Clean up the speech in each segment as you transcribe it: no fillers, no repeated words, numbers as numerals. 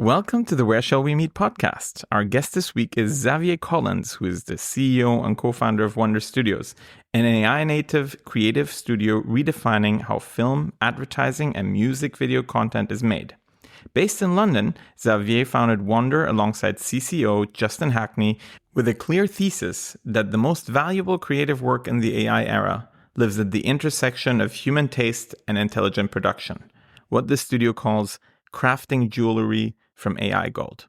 Welcome to the Where Shall We Meet podcast. Our guest this week is Xavier Collins, who is the CEO and co-founder of Wonder Studios, an AI-native creative studio redefining how film, advertising, and music video content is made. Based in London, Xavier founded Wonder alongside CCO Justin Hackney with a clear thesis that the most valuable creative work in the AI era lives at the intersection of human taste and intelligent production, what the studio calls crafting jewelry from AI gold.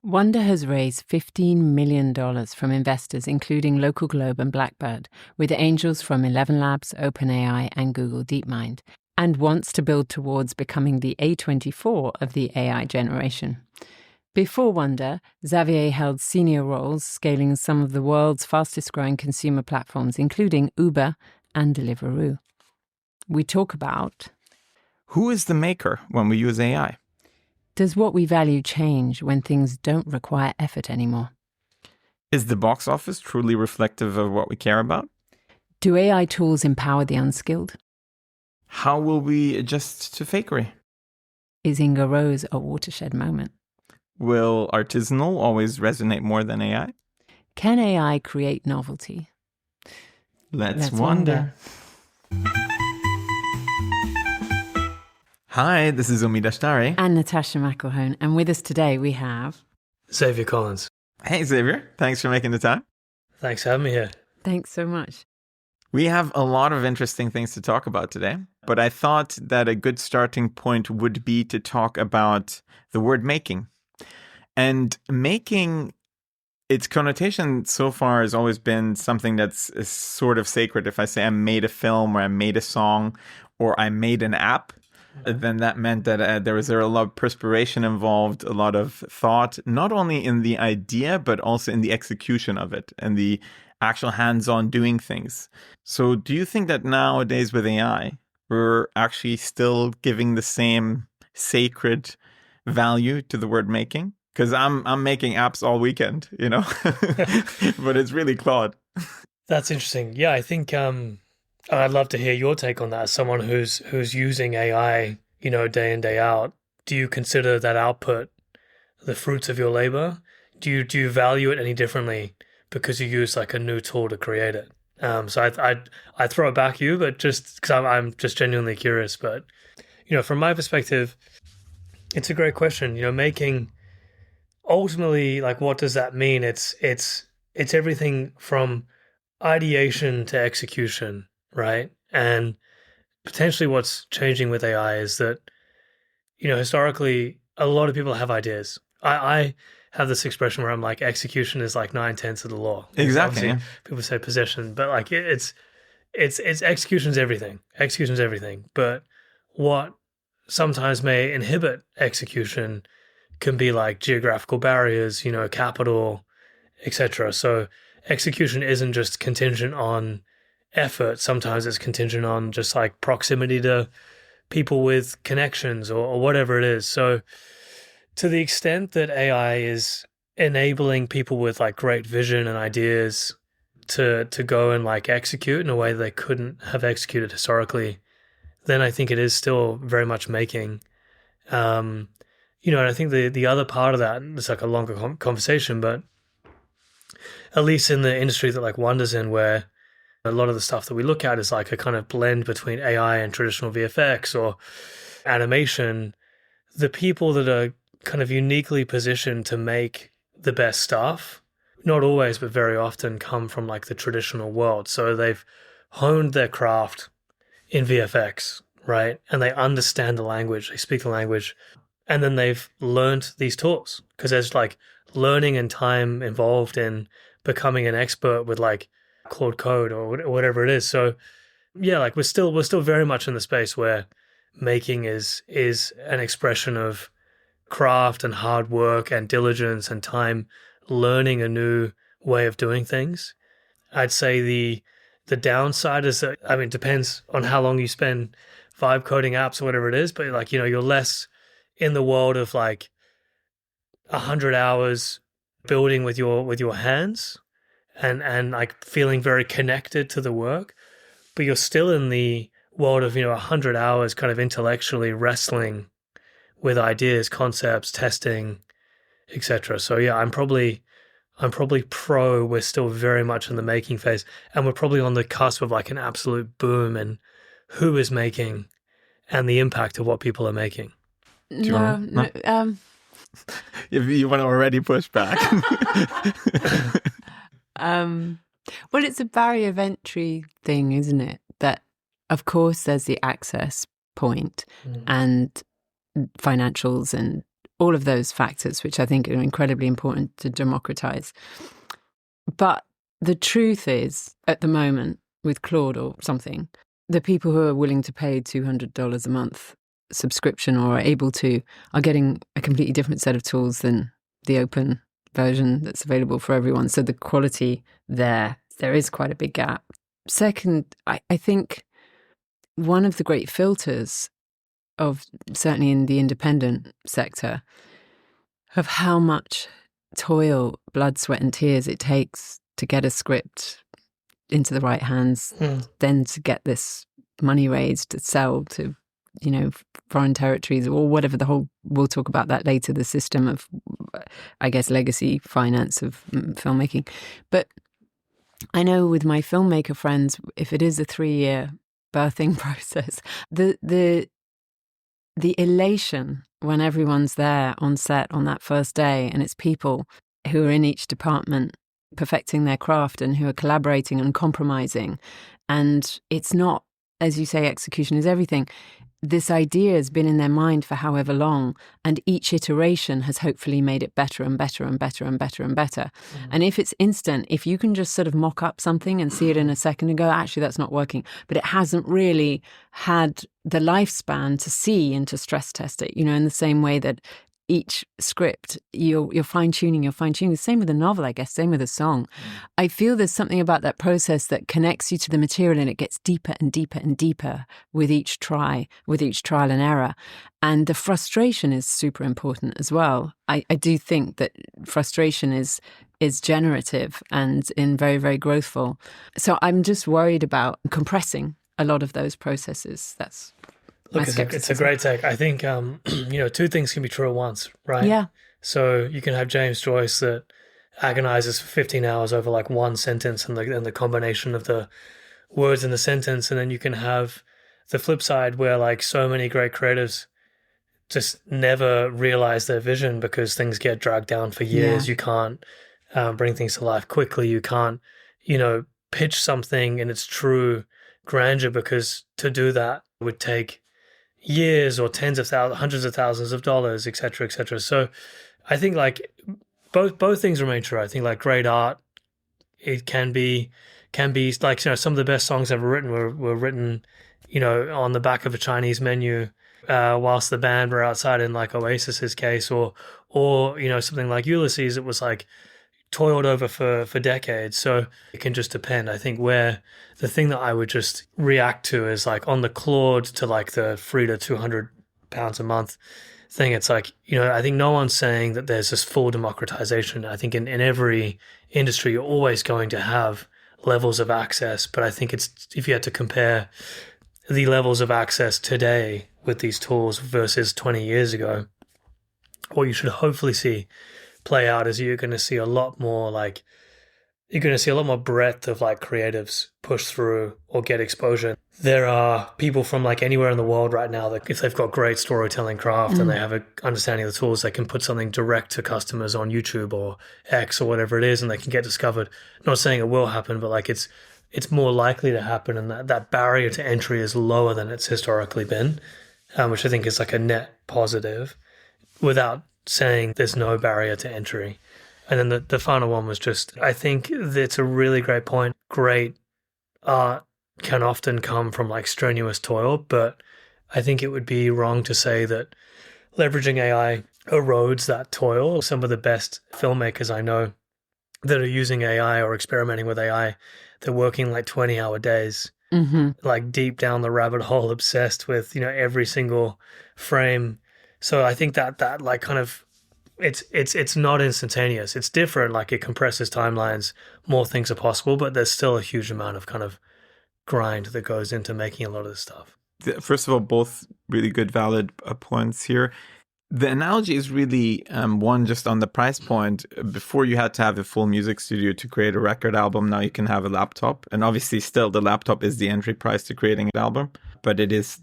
Wonder has raised $15 million from investors, including LocalGlobe and Blackbird, with angels from ElevenLabs, OpenAI, and Google DeepMind, and wants to build towards becoming the A24 of the AI generation. Before Wonder, Xavier held senior roles scaling some of the world's fastest-growing consumer platforms, including Uber and Deliveroo. We talk about: who is the maker when we use AI? Does what we value change when things don't require effort anymore? Is the box office truly reflective of what we care about? Do AI tools empower the unskilled? How will we adjust to fakery? Is Inga Rose a watershed moment? Will artisanal always resonate more than AI? Can AI create novelty? Let's wonder. Hi, this is Omid Ashtari. And Natasha McElhone. And with us today we have... Xavier Collins. Hey, Xavier. Thanks for making the time. Thanks for having me here. Thanks so much. We have a lot of interesting things to talk about today, but I thought that a good starting point would be to talk about the word making. And making, its connotation so far has always been something that's sort of sacred. If I say I made a film or I made a song or I made an app, then that meant that there was a lot of perspiration involved, a lot of thought, not only in the idea, but also in the execution of it and the actual hands-on doing things. So do you think that nowadays with AI, we're actually still giving the same sacred value to the word making? Because I'm making apps all weekend, you know, but it's really Claude. That's interesting. Yeah, I think I'd love to hear your take on that. As someone who's using AI, day in, day out, do you consider that output the fruits of your labor? Do you value it any differently because you use like a new tool to create it? So I throw it back at you, but just because I'm just genuinely curious. But from my perspective, it's a great question. Making ultimately, like, what does that mean? It's everything from ideation to execution. Right. And potentially what's changing with AI is that, historically, a lot of people have ideas. I have this expression where I'm like, execution is like 9/10 of the law. Exactly. Yeah. People say possession, but like it's execution's everything. Execution's everything. But what sometimes may inhibit execution can be like geographical barriers, capital, etc. So execution isn't just contingent on effort. Sometimes it's contingent on just like proximity to people with connections or whatever it is. So to the extent that AI is enabling people with like great vision and ideas to go and like execute in a way that they couldn't have executed historically, then I think it is still very much making. And I think the other part of that, it's like a longer conversation, but at least in the industry that like Wonder's in, where a lot of the stuff that we look at is like a kind of blend between AI and traditional VFX or animation. The people that are kind of uniquely positioned to make the best stuff, not always, but very often come from like the traditional world. So they've honed their craft in VFX, right? And they understand the language, they speak the language, and then they've learned these tools because there's like learning and time involved in becoming an expert with like Claude Code or whatever it is. So yeah, like we're still very much in the space where making is an expression of craft and hard work and diligence and time learning a new way of doing things. I'd say the downside is that, it depends on how long you spend vibe coding apps or whatever it is, but like, you're less in the world of like 100 hours building with your hands and like feeling very connected to the work, but you're still in the world of 100 hours kind of intellectually wrestling with ideas, concepts, testing, etc. So yeah, I'm probably pro. We're still very much in the making phase, and we're probably on the cusp of like an absolute boom in who is making and the impact of what people are making. No. If you want to already push back. Well, it's a barrier of entry thing, isn't it? That, of course, there's the access point and financials and all of those factors, which I think are incredibly important to democratize. But the truth is, at the moment, with Claude or something, the people who are willing to pay $200 a month subscription or are getting a completely different set of tools than the open version that's available for everyone. So the quality there is quite a big gap. Second, I think one of the great filters of, certainly in the independent sector, of how much toil, blood, sweat and tears it takes to get a script into the right hands, then to get this money raised to sell to, foreign territories or whatever we'll talk about that later, the system of, I guess, legacy finance of filmmaking. But I know with my filmmaker friends, if it is a 3-year birthing process, the elation when everyone's there on set on that first day and it's people who are in each department perfecting their craft and who are collaborating and compromising. And it's not, as you say, execution is everything. This idea has been in their mind for however long, and each iteration has hopefully made it better and better and better and better and better. And if it's instant, if you can just sort of mock up something and see it in a second and go, actually, that's not working, but it hasn't really had the lifespan to see and to stress test it, in the same way that each script, you're fine-tuning. The same with a novel, I guess, same with a song. I feel there's something about that process that connects you to the material and it gets deeper and deeper and deeper with each trial and error. And the frustration is super important as well. I do think that frustration is generative and very, very growthful. So I'm just worried about compressing a lot of those processes. That's Look, it's a great take. I think, two things can be true at once, right? Yeah. So you can have James Joyce that agonizes for 15 hours over like one sentence and the combination of the words in the sentence. And then you can have the flip side where like so many great creatives just never realize their vision because things get dragged down for years. Yeah. You can't bring things to life quickly. You can't, pitch something in its true grandeur because to do that would take years or tens of thousands, hundreds of thousands of dollars, et cetera, et cetera. So I think like both things remain true. I think like great art, it can be like, some of the best songs ever written were written, on the back of a Chinese menu, whilst the band were outside in like Oasis's case, or something like Ulysses, it was like toiled over for decades. So it can just depend. I think where the thing that I would just react to is like on the Claude to like the $300 to £200 a month thing. It's like, I think no one's saying that there's this full democratization. I think in every industry, you're always going to have levels of access. But I think if you had to compare the levels of access today with these tools versus 20 years ago, what you should hopefully see play out is you're going to see a lot more breadth of like creatives push through or get exposure. There are people from like anywhere in the world right now that if they've got great storytelling craft and they have an understanding of the tools, they can put something direct to customers on YouTube or X or whatever it is, and they can get discovered. Not saying it will happen, but like it's more likely to happen, and that barrier to entry is lower than it's historically been, which I think is like a net positive, without saying there's no barrier to entry. And then the final one was just, I think it's a really great point. Great art can often come from like strenuous toil, but I think it would be wrong to say that leveraging AI erodes that toil. Some of the best filmmakers I know that are using AI or experimenting with AI, they're working like 20-hour days, like deep down the rabbit hole, obsessed with, every single frame. So I think that like kind of it's not instantaneous. It's different. Like it compresses timelines, more things are possible, but there's still a huge amount of kind of grind that goes into making a lot of this stuff. First of all, both really good, valid points here. The analogy is really one just on the price point. Before you had to have a full music studio to create a record album. Now you can have a laptop. And obviously still the laptop is the entry price to creating an album. But it's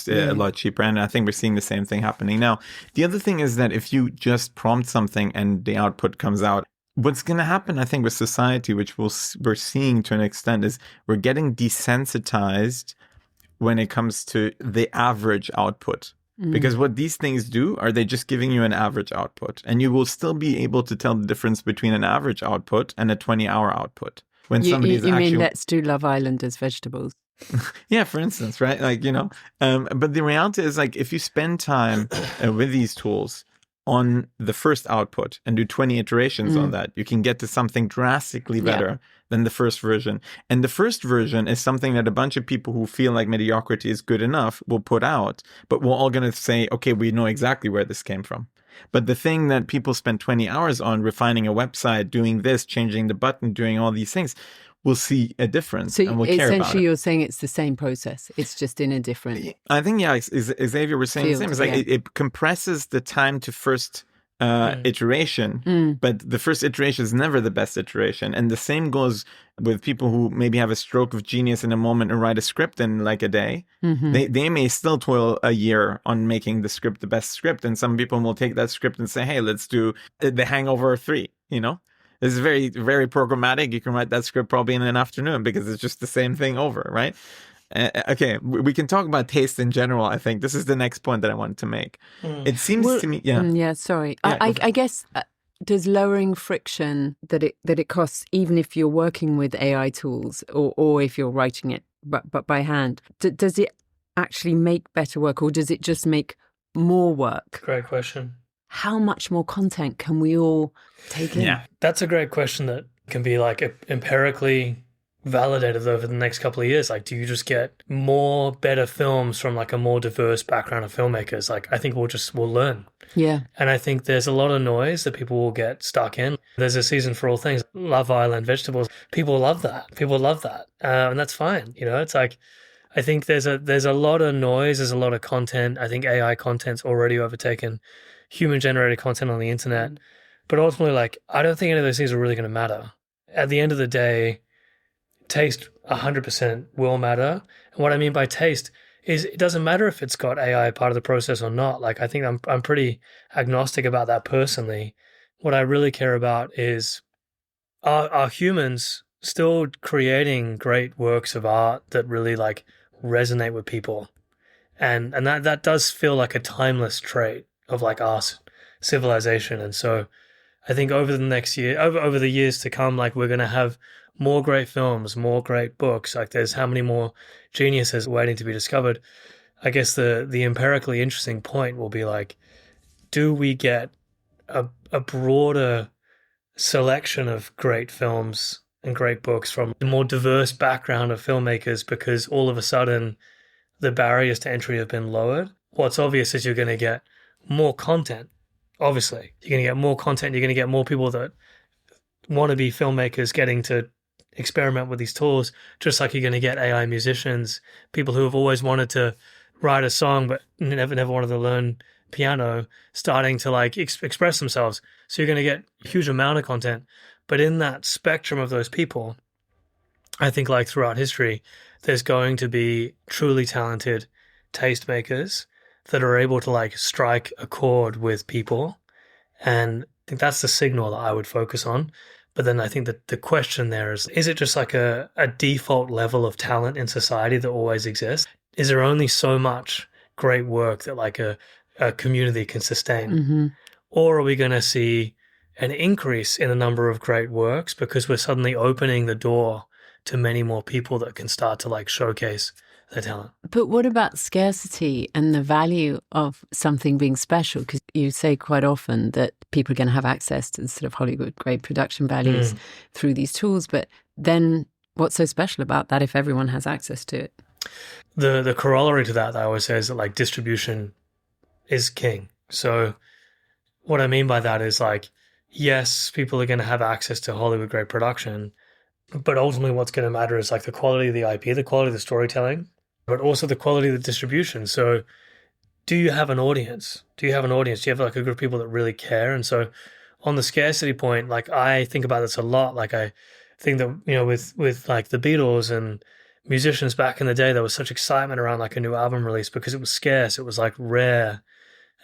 a lot cheaper. And I think we're seeing the same thing happening now. The other thing is that if you just prompt something and the output comes out, what's going to happen, I think, with society, which we're seeing to an extent, is we're getting desensitized when it comes to the average output. Because what these things do are they just giving you an average output, and you will still be able to tell the difference between an average output and a 20-hour output. When somebody's you mean let's do Love Island as vegetables? Yeah, for instance, right? Like, but the reality is, like, if you spend time with these tools on the first output and do 20 iterations on that, you can get to something drastically better than the first version. And the first version is something that a bunch of people who feel like mediocrity is good enough will put out, but we're all going to say, okay, we know exactly where this came from. But the thing that people spend 20 hours on, refining a website, doing this, changing the button, doing all these things, we'll see a difference and we'll care about it. Essentially, you're saying it's the same process. It's just in a different... I think, Xavier was saying the same. It's like it compresses the time to first iteration, but the first iteration is never the best iteration. And the same goes with people who maybe have a stroke of genius in a moment and write a script in like a day. They may still toil a year on making the script the best script. And some people will take that script and say, hey, let's do The Hangover 3, This is very, very programmatic. You can write that script probably in an afternoon because it's just the same thing over, right? Okay, we can talk about taste in general. I think this is the next point that I wanted to make. It seems to me, sorry. I guess does lowering friction that it costs, even if you're working with AI tools or if you're writing it but by hand, does it actually make better work, or does it just make more work? Great question. How much more content can we all take in? Yeah, that's a great question that can be like empirically validated over the next couple of years. Like, do you just get more better films from like a more diverse background of filmmakers? Like, I think we'll learn. Yeah. And I think there's a lot of noise that people will get stuck in. There's a season for all things. Love Island, vegetables. People love that. And that's fine. It's like, I think there's a lot of noise. There's a lot of content. I think AI content's already overtaken human generated content on the internet. But ultimately, like, I don't think any of those things are really going to matter. At the end of the day, taste 100% will matter. And what I mean by taste is it doesn't matter if it's got AI part of the process or not. Like, I think I'm pretty agnostic about that personally. What I really care about is are humans still creating great works of art that really like resonate with people? And that does feel like a timeless trait of like our civilization. And so I think over the next year, over the years to come, like, we're going to have more great films, more great books. Like, there's how many more geniuses waiting to be discovered. I guess the empirically interesting point will be like, do we get a broader selection of great films and great books from a more diverse background of filmmakers because all of a sudden the barriers to entry have been lowered? What's obvious is you're going to get more content. Obviously, you're going to get more content. You're going to get more people that want to be filmmakers getting to experiment with these tools, just like you're going to get AI musicians, people who have always wanted to write a song but never wanted to learn piano, starting to like express themselves. So you're going to get a huge amount of content. But in that spectrum of those people, I think like throughout history, there's going to be truly talented tastemakers that are able to like strike a chord with people. And I think that's the signal that I would focus on. But then I think that the question there is it just like a default level of talent in society that always exists? Is there only so much great work that like a community can sustain? Or are we going to see an increase in the number of great works because we're suddenly opening the door to many more people that can start to like showcase their talent? But what about scarcity and the value of something being special? Because you say quite often that people are going to have access to sort of Hollywood grade production values through these tools. But then what's so special about that if everyone has access to it? The corollary to that I always say is that like distribution is king. So what I mean by that is like, yes, people are going to have access to Hollywood grade production, but ultimately what's going to matter is like the quality of the IP, the quality of the storytelling, but also the quality of the distribution. So do you have an audience? Do you have like a group of people that really care? And so on the scarcity point, like I think about this a lot. Like I think that, with like the Beatles and musicians back in the day, there was such excitement around like a new album release because it was scarce. It was like rare,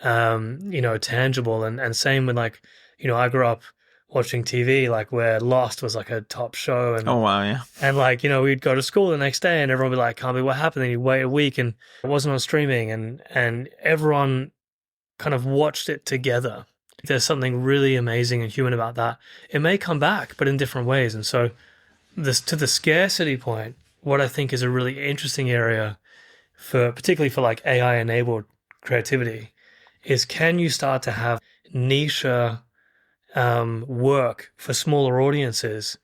tangible. And same with like, I grew up watching TV, like where Lost was like a top show. And, oh, wow, yeah. And like, we'd go to school the next day and everyone would be like, can't be what happened. And you'd wait a week and it wasn't on streaming and everyone kind of watched it together. There's something really amazing and human about that. It may come back, but in different ways. And so to the scarcity point, what I think is a really interesting area particularly for like AI enabled creativity is, can you start to have niche work for smaller audiences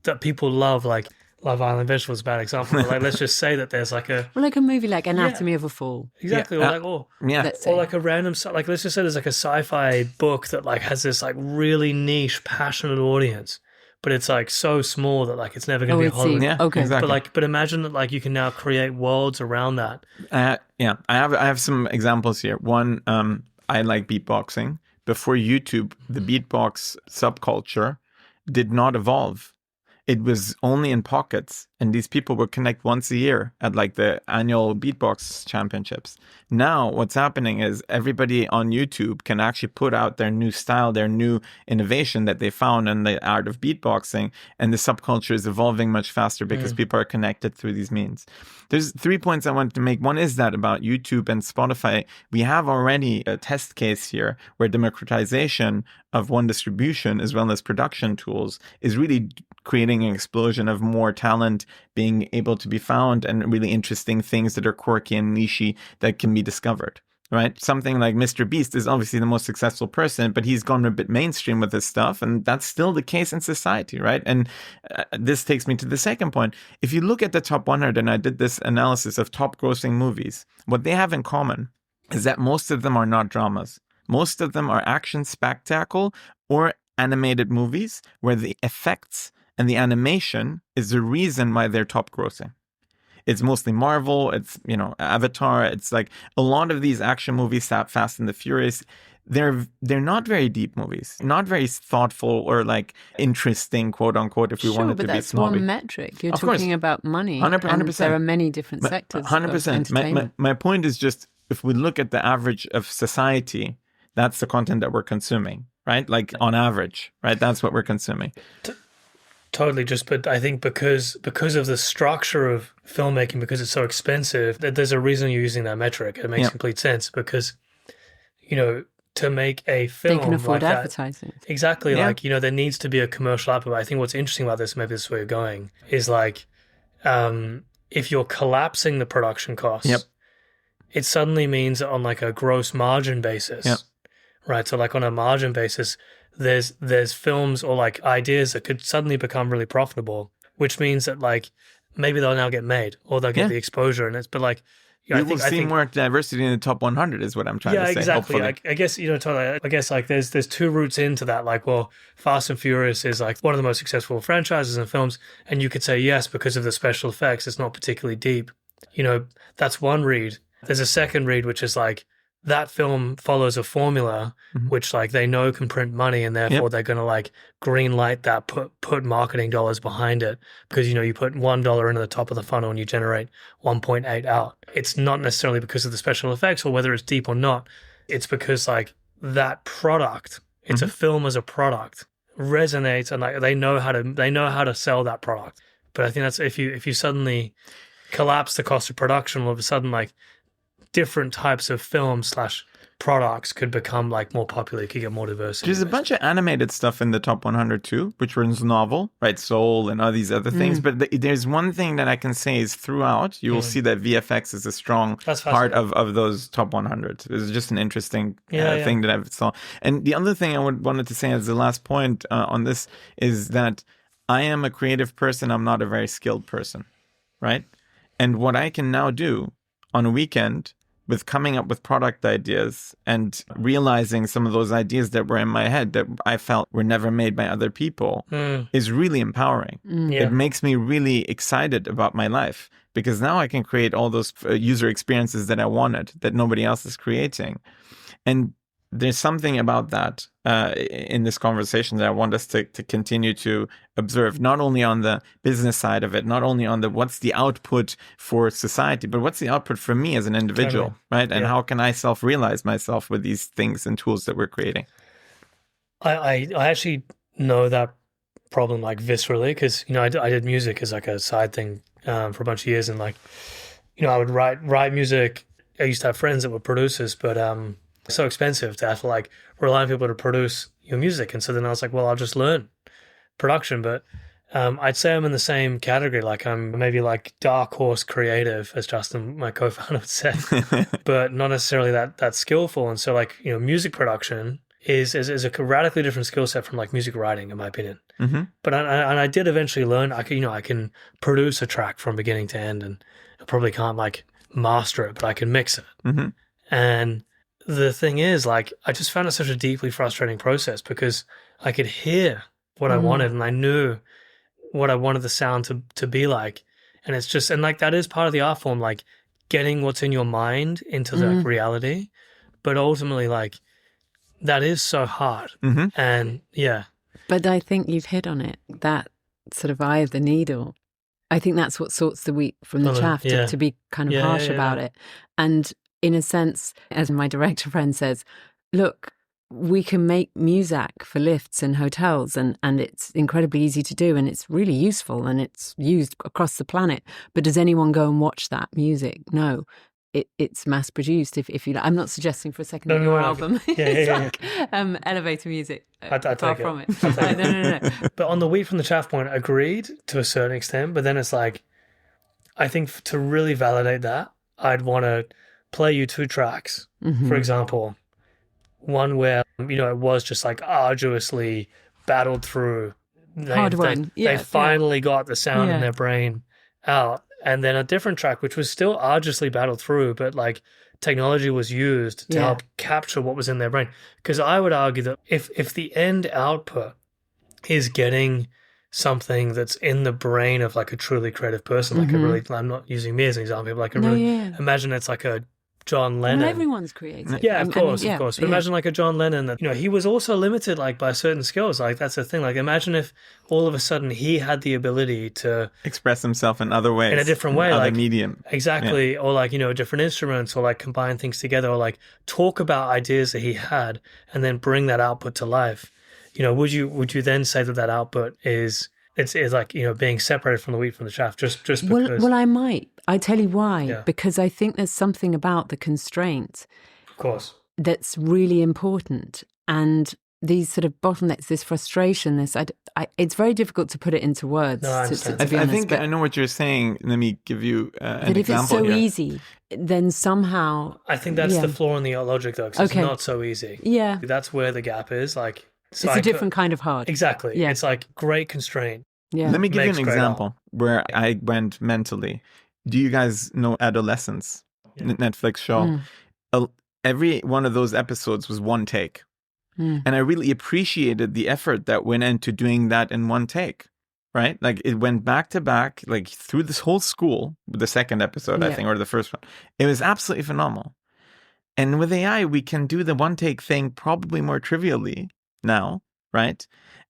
that people love, like Love Island Vegetable is a bad example. But like, let's just say that there's like a like a movie like Anatomy of a Fall. Exactly. Yeah. Or like a random, like let's just say there's like a sci-fi book that like has this like really niche, passionate audience, but it's like so small that like it's never going to be Hollywood. Yeah, okay. Exactly. But imagine that like you can now create worlds around that. I have some examples here. One, I like beatboxing. Before YouTube, the beatbox subculture did not evolve. It was only in pockets, and these people would connect once a year at like the annual beatbox championships. Now what's happening is everybody on YouTube can actually put out their new style, their new innovation that they found in the art of beatboxing, and the subculture is evolving much faster because people are connected through these means. There's 3 points I wanted to make. One is that about YouTube and Spotify, we have already a test case here where democratization of one distribution as well as production tools is really creating an explosion of more talent being able to be found and really interesting things that are quirky and niche that can be discovered, right? Something like Mr. Beast is obviously the most successful person, but he's gone a bit mainstream with his stuff, and that's still the case in society, right? And this takes me to the second point. If you look at the top 100, and I did this analysis of top grossing movies, what they have in common is that most of them are not dramas. Most of them are action spectacle or animated movies where the effects and the animation is the reason why they're top grossing. It's mostly Marvel, it's, Avatar, it's like a lot of these action movies, Fast and the Furious, they're not very deep movies, not very thoughtful or like interesting, quote unquote, if we wanted to be small. But that's one metric. You're talking about money. 100%. And there are many different sectors. 100%. My point is just, if we look at the average of society, that's the content that we're consuming, right? Like on average, right? That's what we're consuming. Totally. But I think because of the structure of filmmaking, because it's so expensive, that there's a reason you're using that metric. It makes complete sense because, to make a film, they can afford like advertising. That, exactly. Yeah. Like, there needs to be a commercial output. I think what's interesting about this, maybe this is where you're going, is like, if you're collapsing the production costs, it suddenly means that on like a gross margin basis, right? So like on a margin basis, there's films or like ideas that could suddenly become really profitable, which means that like maybe they'll now get made or they'll get the exposure, and it's, but like we will see more diversity in the top 100 is what I'm trying to say. Exactly. I guess totally. I guess like there's two routes into that. Like, well, Fast and Furious is like one of the most successful franchises in films, and you could say yes because of the special effects. It's not particularly deep. That's one read. There's a second read, which is like, that film follows a formula which like they know can print money, and therefore they're going to like green light that, put marketing dollars behind it, because you put $1 into the top of the funnel and you generate 1.8 out. It's not necessarily because of the special effects or whether it's deep or not. It's because like that product, it's a film as a product, resonates, and like they know how to sell that product. But I think that's if you suddenly collapse the cost of production, all of a sudden like different types of films / products could become like more popular. You could get more diversity. There's a bunch of animated stuff in the top 100 too, which was novel, right? Soul and all these other things. But there's one thing that I can say is throughout, you will see that VFX is a strong part of those top 100. It's just an interesting thing that I've saw. And the other thing I wanted to say as the last point on this is that I am a creative person. I'm not a very skilled person, right? And what I can now do on a weekend with coming up with product ideas and realizing some of those ideas that were in my head that I felt were never made by other people is really empowering. It makes me really excited about my life because now I can create all those user experiences that I wanted that nobody else is creating. And there's something about that in this conversation that I want us to continue to observe, not only on the business side of it, not only on the what's the output for society, but what's the output for me as an individual, right? And how can I self-realize myself with these things and tools that we're creating? I actually know that problem like viscerally, because I did music as like a side thing for a bunch of years, and like I would write music. I used to have friends that were producers, but it's so expensive to have to like rely on people to produce your music, and so then I was like, well, I'll just learn production. But I'd say I'm in the same category, like I'm maybe like dark horse creative, as Justin, my co-founder, would say, but not necessarily that skillful. And so like music production is a radically different skill set from like music writing, in my opinion. Mm-hmm. But I did eventually learn I can produce a track from beginning to end, and I probably can't like master it, but I can mix it. Mm-hmm. And the thing is, like, I just found it such a deeply frustrating process, because I could hear what I wanted, and I knew what I wanted the sound to be like. And it's just, and like that is part of the art form, like getting what's in your mind into the reality. But ultimately, like, that is so hard. Mm-hmm. And yeah. But I think you've hit on it, that sort of eye of the needle. I think that's what sorts the wheat from the chaff, to be kind of harsh about it. And in a sense, as my director friend says, look, we can make music for lifts and hotels, and it's incredibly easy to do, and it's really useful, and it's used across the planet. But does anyone go and watch that music? No. It's mass produced. If you like, I'm not suggesting for a second that your album is like elevator music. Far from it. No. But on the wheat from the chaff point, agreed to a certain extent. But then it's like, I think to really validate that, I'd want to play you 2 tracks. For example, one where it was just like arduously battled through. They finally got the sound in their brain out. And then a different track, which was still arduously battled through, but like technology was used to help capture what was in their brain. Because I would argue that if the end output is getting something that's in the brain of like a truly creative person, like a really, I'm not using me as an example, but like imagine it's like a John Lennon. Well, everyone's creative. Yeah, of course. But imagine like a John Lennon that, he was also limited like by certain skills. Like that's the thing. Like imagine if all of a sudden he had the ability to express himself in other ways, in a different way, other like medium. Exactly. Or like, different instruments, or like combine things together, or like talk about ideas that he had and then bring that output to life. Would you then say that output is like, being separated from the wheat from the chaff just because? Well, I might. I tell you why. Yeah. Because I think there's something about the constraint, of course, that's really important. And these sort of bottlenecks, this frustration, it's very difficult to put it into words. No, I understand. I think I know what you're saying. Let me give you an example. But if it's so here. easy, then somehow... I think that's the flaw in the logic, though, because it's not so easy. Yeah. That's where the gap is. Like, it's a different kind of hard. Exactly. Yeah. It's like great constraint. Yeah. Let me give you an example where I went mentally. Do you guys know Adolescence? Netflix show. Every one of those episodes was one take. And I really appreciated the effort that went into doing that in one take, right? Like it went back to back, like through this whole school, the second episode, I think, or the first one. It was absolutely phenomenal. And with AI, we can do the one take thing probably more trivially now, right?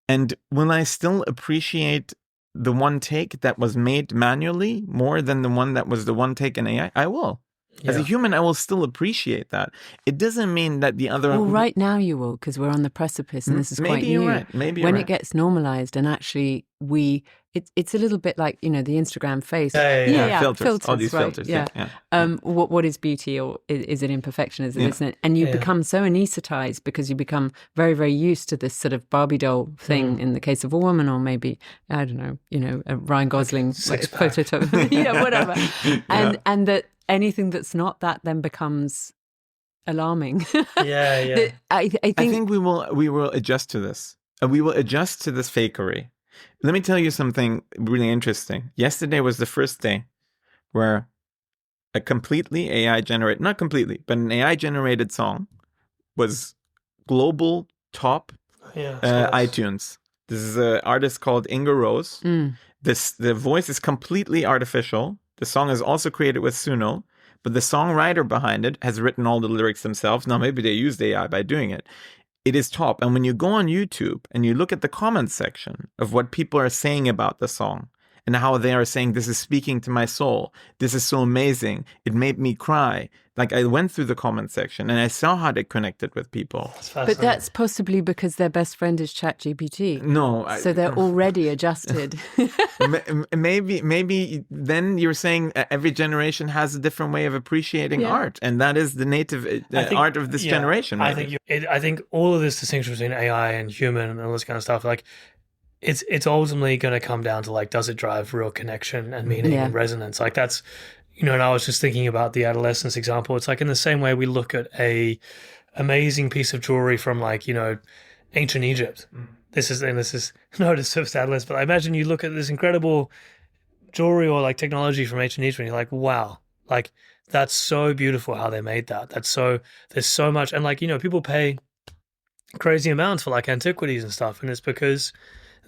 And will I still appreciate the one take that was made manually more than the one that was the one take in AI? I will. As a human, I will still appreciate that. It doesn't mean that the other... Well, right now you will, because we're on the precipice, and this is quite new. Maybe when it gets normalized, and actually it's a little bit like, the Instagram face. Filters. All these filters. What is beauty, or is it imperfection? Isn't it? And you become so anesthetized because you become very, very used to this sort of Barbie doll thing in the case of a woman, or maybe, I don't know, a Ryan Gosling photo. Whatever. And that anything that's not that then becomes alarming. I think we will adjust to this. We will adjust to this fakery. Let me tell you something really interesting. Yesterday was the first day where a completely AI generated, not completely, but an AI generated song was global top iTunes. This is an artist called Inga Rose. The voice is completely artificial. The song is also created with Suno, but the songwriter behind it has written all the lyrics themselves. Now, maybe they used AI by doing it. It is top. And when you go on YouTube and you look at the comments section of what people are saying about the song and how they are saying, this is speaking to my soul, this is so amazing, it made me cry. Like, I went through the comment section and I saw how they connected with people. But that's possibly because their best friend is ChatGPT. No. So they're already adjusted. Maybe then you're saying every generation has a different way of appreciating art. And that is the native art of this generation. Maybe. I think all of this distinction between AI and human and all this kind of stuff, like, it's ultimately going to come down to, like, does it drive real connection and meaning and resonance? Like, that's, and I was just thinking about the adolescence example. It's like, in the same way we look at a amazing piece of jewelry from, like, ancient Egypt. This is no disservice to adolescents, but I imagine you look at this incredible jewelry or, like, technology from ancient Egypt and you're like, wow, like, that's so beautiful how they made that. There's so much. And, like, people pay crazy amounts for, like, antiquities and stuff. And it's because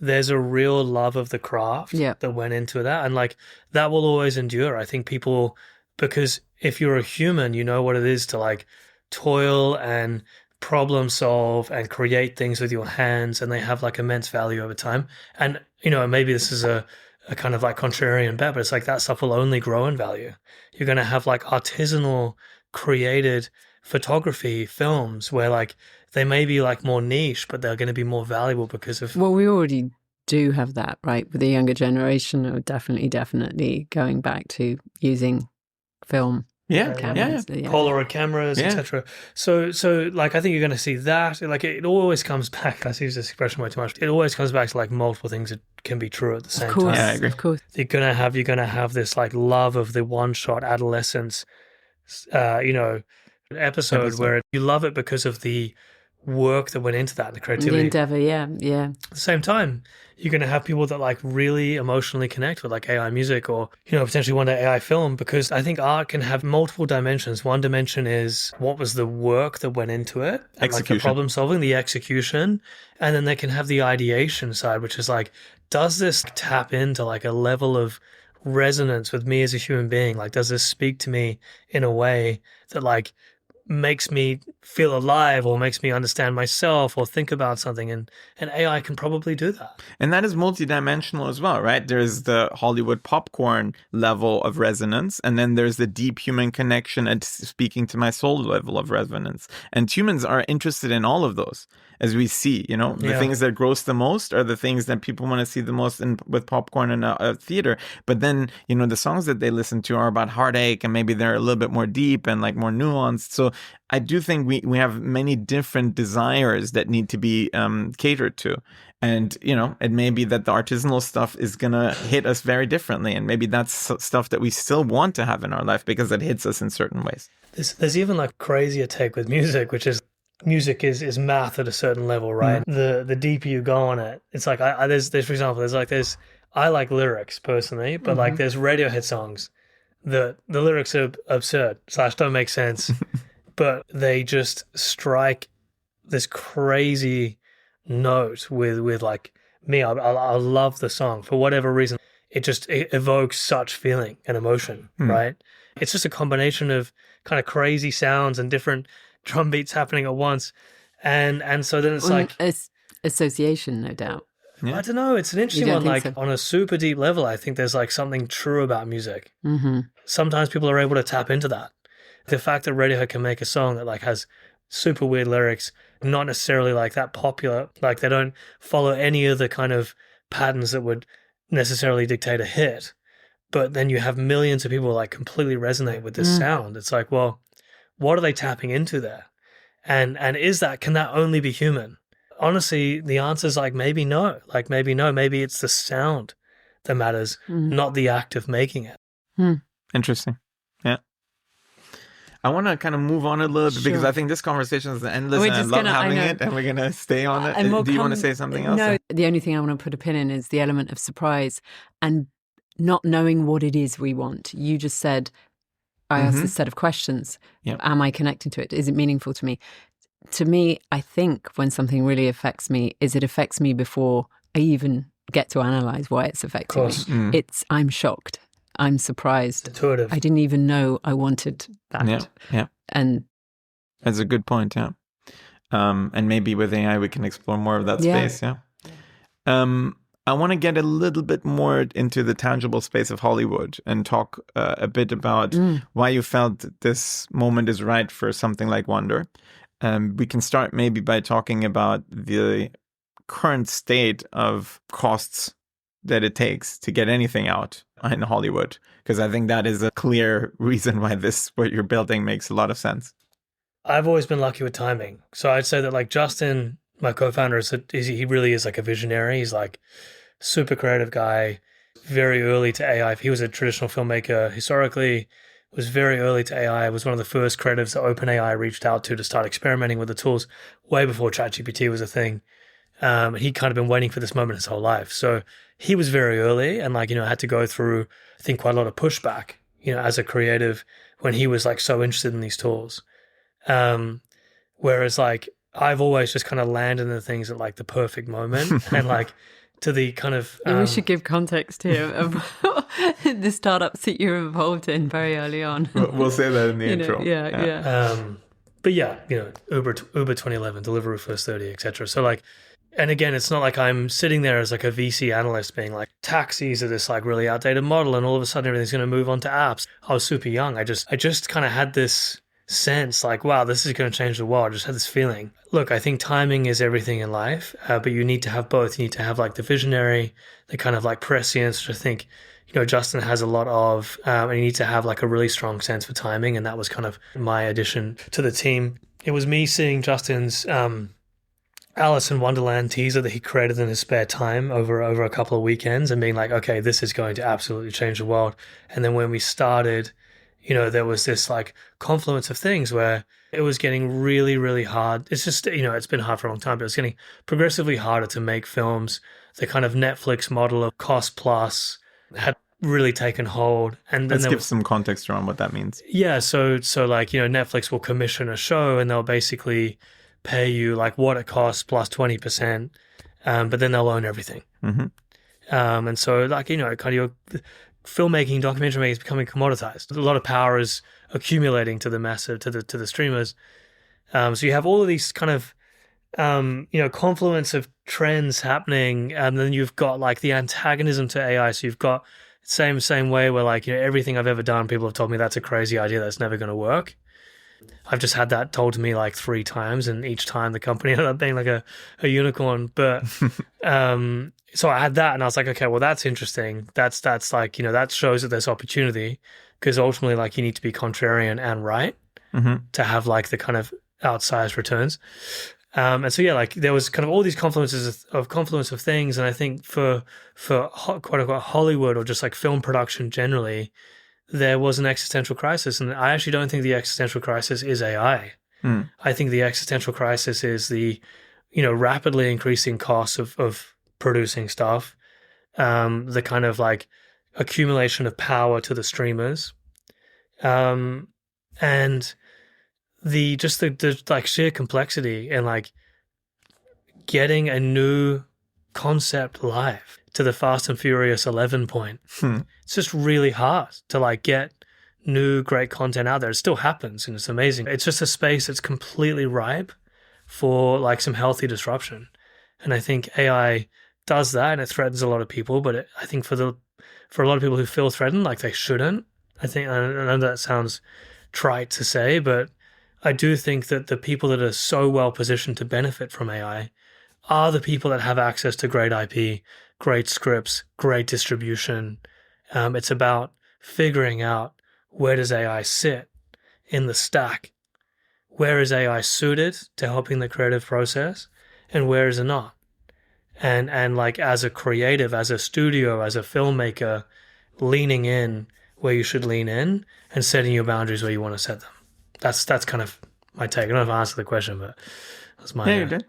there's a real love of the craft that went into that. And, like, that will always endure. I think people, because if you're a human, you know what it is to, like, toil and problem solve and create things with your hands, and they have, like, immense value over time. And, maybe this is a kind of, like, contrarian bet, but it's like that stuff will only grow in value. You're going to have, like, artisanal created photography films where, like, they may be, like, more niche, but they're going to be more valuable because of... Well, we already do have that, right? With the younger generation are definitely going back to using film. Cameras, Polaroid cameras, etc. So, like, I think you're going to see that. Like, it always comes back. I use this expression way too much. It always comes back to, like, multiple things that can be true at the same time. Yeah, I agree. Of course. You're gonna have this, like, love of the one-shot adolescence, episode where you love it because of the work that went into that, the creativity, the endeavor. At the same time, you're going to have people that, like, really emotionally connect with, like, AI music or potentially one day AI film, because I think art can have multiple dimensions. One dimension is what was the work that went into it, and, like, the problem solving, the execution, and then they can have the ideation side, which is like, does this tap into, like, a level of resonance with me as a human being? Like, does this speak to me in a way that, like, makes me feel alive or makes me understand myself or think about something? And AI can probably do that. And that is multidimensional as well, right? There's the Hollywood popcorn level of resonance, and then there's the deep human connection and speaking to my soul level of resonance. And humans are interested in all of those, as we see, the things that gross the most are the things that people want to see the most with popcorn in a theater. But then, the songs that they listen to are about heartache, and maybe they're a little bit more deep and, like, more nuanced. So I do think we have many different desires that need to be catered to. And, it may be that the artisanal stuff is going to hit us very differently. And maybe that's stuff that we still want to have in our life because it hits us in certain ways. There's even, like, crazier take with music, which is music is math at a certain level, right? The deeper you go on it, it's like, there's for example, I like lyrics personally, but like, there's Radiohead songs the lyrics are absurd / don't make sense, but they just strike this crazy note with like me. I love the song for whatever reason. It evokes such feeling and emotion, right? It's just a combination of kind of crazy sounds and different drum beats happening at once, and so then it's like association, no doubt. Yeah. I don't know. It's an interesting one. Like, on a super deep level, I think there's, like, something true about music. Sometimes people are able to tap into that. The fact that Radiohead can make a song that, like, has super weird lyrics, not necessarily, like, that popular, like, they don't follow any of the kind of patterns that would necessarily dictate a hit, but then you have millions of people, like, completely resonate with this sound. It's like, well, what are they tapping into there? And can that only be human? Honestly, the answer is, like, maybe no. Like, maybe no. Maybe it's the sound that matters, not the act of making it. Interesting. Yeah. I want to kind of move on a little bit because I think this conversation is endless and I love having it, and we're going to stay on it. Do you want to say something else? No, the only thing I want to put a pin in is the element of surprise and not knowing what it is we want. You just said, I asked this set of questions. Yep. Am I connecting to it? Is it meaningful to me? To me, I think when something really affects me, it affects me before I even get to analyze why it's affecting me. I'm shocked. I'm surprised. Intuitive. I didn't even know I wanted that. Yeah. And that's a good point. Yeah. And maybe with AI, we can explore more of that space. Yeah. I want to get a little bit more into the tangible space of Hollywood and talk a bit about why you felt this moment is right for something like Wonder. We can start maybe by talking about the current state of costs that it takes to get anything out in Hollywood, because I think that is a clear reason why what you're building makes a lot of sense. I've always been lucky with timing. So I'd say that like Justin, my co-founder, he really is like a visionary. He's like super creative guy, very early to AI. He was a traditional filmmaker historically, was very early to AI, was one of the first creatives that OpenAI reached out to start experimenting with the tools way before ChatGPT was a thing. He'd kind of been waiting for this moment his whole life. So he was very early and had to go through, I think, quite a lot of pushback, as a creative when he was like so interested in these tools. Whereas like I've always just kind of landed in the things at like the perfect moment and like to the kind of... we should give context here of the startups that you're involved in very early on. We'll say that in the intro. But Uber 2011, Deliveroo first 30, etc. So like, and again, it's not like I'm sitting there as like a VC analyst being like, taxis are this like really outdated model and all of a sudden everything's going to move on to apps. I was super young. I just kind of had this sense like, wow, this is going to change the world. I just had this feeling. Look, I think timing is everything in life, but you need to have both. You need to have like the visionary, the kind of like prescience, which I think, Justin has a lot of, and you need to have like a really strong sense for timing. And that was kind of my addition to the team. It was me seeing Justin's Alice in Wonderland teaser that he created in his spare time over a couple of weekends and being like, okay, this is going to absolutely change the world. And then when we started, there was this like confluence of things where it was getting really, really hard. It's just, it's been hard for a long time, but it's getting progressively harder to make films. The kind of Netflix model of cost plus had really taken hold. And then let's give some context around what that means. Yeah. So like, Netflix will commission a show and they'll basically pay you like what it costs plus 20%, but then they'll own everything. Mm-hmm. And so like, kind of filmmaking, documentary making is becoming commoditized. A lot of power is accumulating to the massive, to the streamers. So you have all of these kind of, confluence of trends happening, and then you've got like the antagonism to AI. So you've got same way where like, everything I've ever done, people have told me that's a crazy idea that's never going to work. I've just had that told to me like 3 times, and each time the company ended up being like a unicorn. But so I had that, and I was like, okay, well, that's interesting. That's like, that shows that there's opportunity, because ultimately, like, you need to be contrarian and right to have like the kind of outsized returns. And so, yeah, like there was kind of all these confluence of things. And I think for quote unquote Hollywood, or just like film production generally, there was an existential crisis. And I actually don't think the existential crisis is AI. I think the existential crisis is the, rapidly increasing costs of producing stuff, the kind of like accumulation of power to the streamers, and the like sheer complexity and like getting a new concept live to the Fast and Furious 11 point. It's just really hard to like get new great content out there. It still happens and it's amazing. It's just a space that's completely ripe for like some healthy disruption. And I think AI does that, and it threatens a lot of people, but I think for a lot of people who feel threatened, like they shouldn't. I know that sounds trite to say, but I do think that the people that are so well positioned to benefit from AI are the people that have access to great IP, great scripts, great distribution. It's about figuring out, where does AI sit in the stack? Where is AI suited to helping the creative process, and where is it not? And like as a creative, as a studio, as a filmmaker, leaning in where you should lean in and setting your boundaries where you want to set them. That's kind of my take. I don't know if I answered the question, but that's my... Yeah, you did.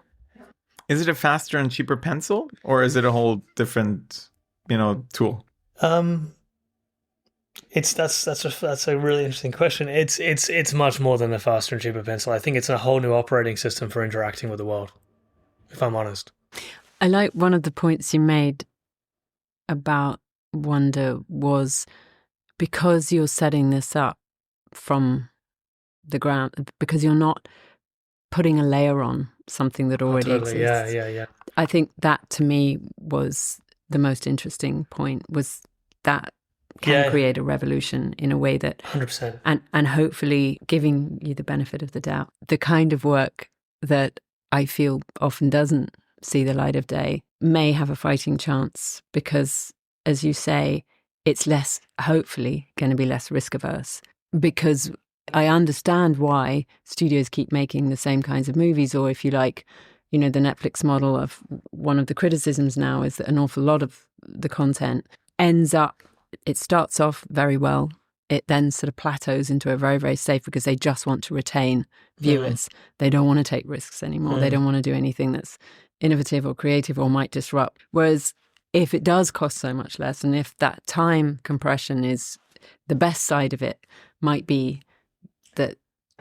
Is it a faster and cheaper pencil, or is it a whole different, tool? That's a really interesting question. It's much more than a faster and cheaper pencil. I think it's a whole new operating system for interacting with the world, if I'm honest. I like one of the points you made about Wonder was because you're setting this up from the ground, because you're not putting a layer on something that already exists. Yeah. I think that to me was the most interesting point, was that can create a revolution in a way that 100%. And hopefully giving you the benefit of the doubt. The kind of work that I feel often doesn't see the light of day may have a fighting chance because, as you say, it's hopefully going to be less risk averse, because I understand why studios keep making the same kinds of movies, or if you like, the Netflix model of one of the criticisms now is that an awful lot of the content it starts off very well. It then sort of plateaus into a very, very safe, because they just want to retain viewers. They don't want to take risks anymore. They don't want to do anything that's innovative or creative or might disrupt. Whereas if it does cost so much less, and if that time compression is the best side of it, might be that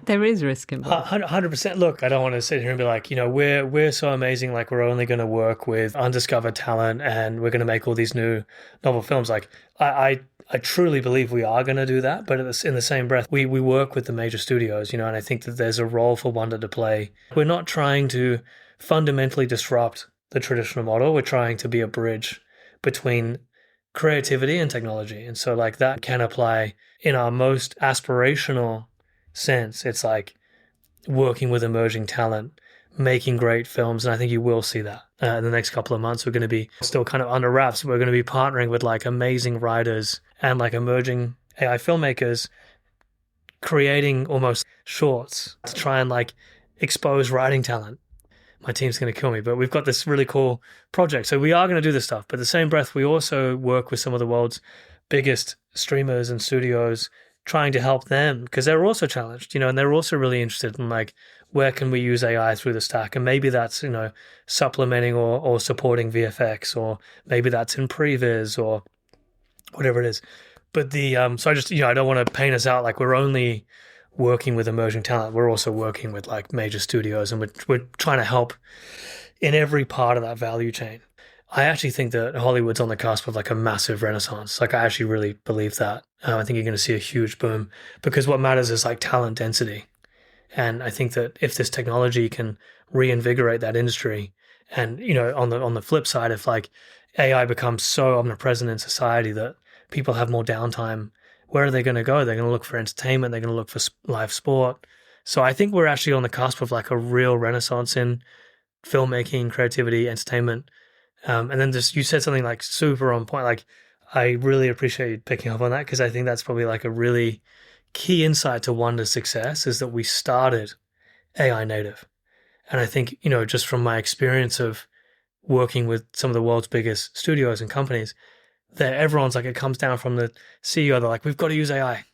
there is risk involved. 100%. Look, I don't want to sit here and be like, we're so amazing, like we're only going to work with undiscovered talent and we're going to make all these new novel films. Like I truly believe we are going to do that, but in the same breath, we work with the major studios, and I think that there's a role for Wonder to play. We're not trying to fundamentally disrupt the traditional model. We're trying to be a bridge between creativity and technology. And so like that can apply in our most aspirational sense. It's like working with emerging talent, making great films, and I think you will see that in the next couple of months. We're going to be still kind of under wraps. We're going to be partnering with like amazing writers and like emerging AI filmmakers, creating almost shorts to try and like expose writing talent. My team's going to kill me, but we've got this really cool project. So we are going to do this stuff, but at the same breath, we also work with some of the world's biggest streamers and studios, trying to help them because they're also challenged, and they're also really interested in like, where can we use AI through the stack? And maybe that's, supplementing or supporting VFX, or maybe that's in previs or whatever it is. But so I just, I don't want to paint us out like we're only working with emerging talent. We're also working with like major studios, and we're trying to help in every part of that value chain. I actually think that Hollywood's on the cusp of like a massive renaissance. Like I actually really believe that. I think you're going to see a huge boom because what matters is like talent density. And I think that if this technology can reinvigorate that industry, and on the flip side, if like AI becomes so omnipresent in society that people have more downtime, where are they going to go? They're going to look for entertainment. They're going to look for live sport. So I think we're actually on the cusp of like a real renaissance in filmmaking, creativity, entertainment. And then you said something like super on point. Like I really appreciate you picking up on that because I think that's probably like a really key insight to Wonder's success is that we started AI native. And I think, just from my experience of working with some of the world's biggest studios and companies, that everyone's like, it comes down from the CEO. They're like, we've got to use AI.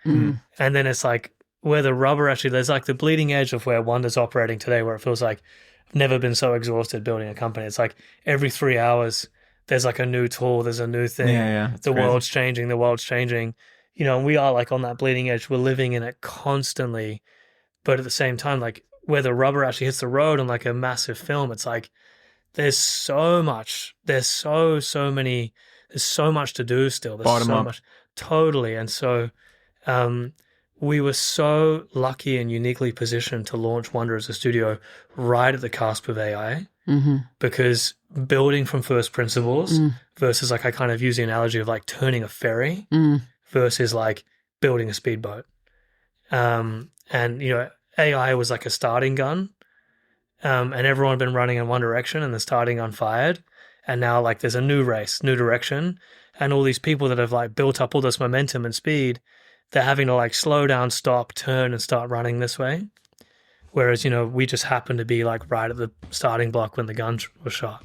And then it's like where the rubber actually, there's like the bleeding edge of where Wonder's operating today, where it feels like I've never been so exhausted building a company. It's like every 3 hours, there's like a new tool, there's a new thing. The world's changing. And we are like on that bleeding edge. We're living in it constantly. But at the same time, like where the rubber actually hits the road on like a massive film, it's like there's so much. There's so much to do still. There's Bottom so up. much. Totally. And so we were so lucky and uniquely positioned to launch Wonder as a studio right at the cusp of AI because building from first principles versus like I kind of use the analogy of like turning a ferry versus like building a speedboat. And, AI was like a starting gun and everyone had been running in one direction and the starting gun fired. And now like there's a new race, new direction. And all these people that have like built up all this momentum and speed, they're having to like slow down, stop, turn and start running this way. Whereas, we just happened to be like right at the starting block when the gun was shot.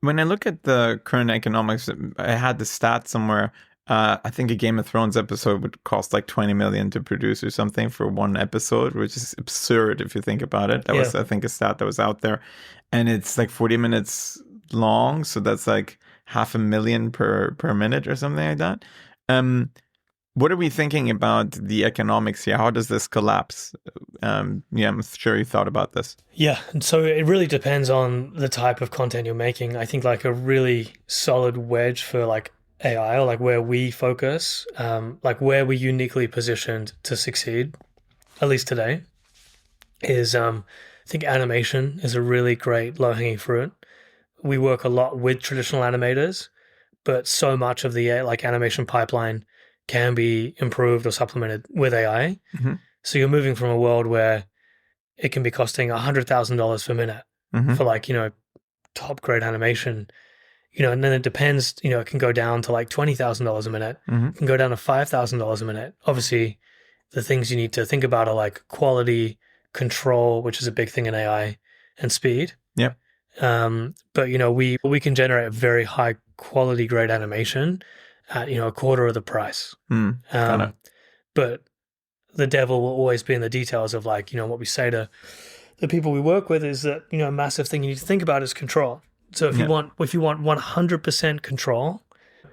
When I look at the current economics, I had the stat somewhere. I think a Game of Thrones episode would cost like 20 million to produce or something for one episode, which is absurd if you think about it. That was, I think, a stat that was out there. And it's like 40 minutes long. So that's like $500,000 per minute or something like that. What are we thinking about the economics here? How does this collapse? I'm sure you thought about this. Yeah, and so it really depends on the type of content you're making. I think like a really solid wedge for like AI, or like where we focus, like where we're uniquely positioned to succeed, at least today, is I think animation is a really great low-hanging fruit. We work a lot with traditional animators, but so much of the like animation pipeline can be improved or supplemented with AI. Mm-hmm. So you're moving from a world where it can be costing $100,000 per minute Mm-hmm. for like, top grade animation, and then it depends, it can go down to like $20,000 a minute, Mm-hmm. it can go down to $5,000 a minute. Obviously, the things you need to think about are like quality, control, which is a big thing in AI, and speed. Yep. But we can generate a very high quality grade animation at a quarter of the price. Got it. But the devil will always be in the details of like what we say to the people we work with is that a massive thing you need to think about is control. So if you want 100% control,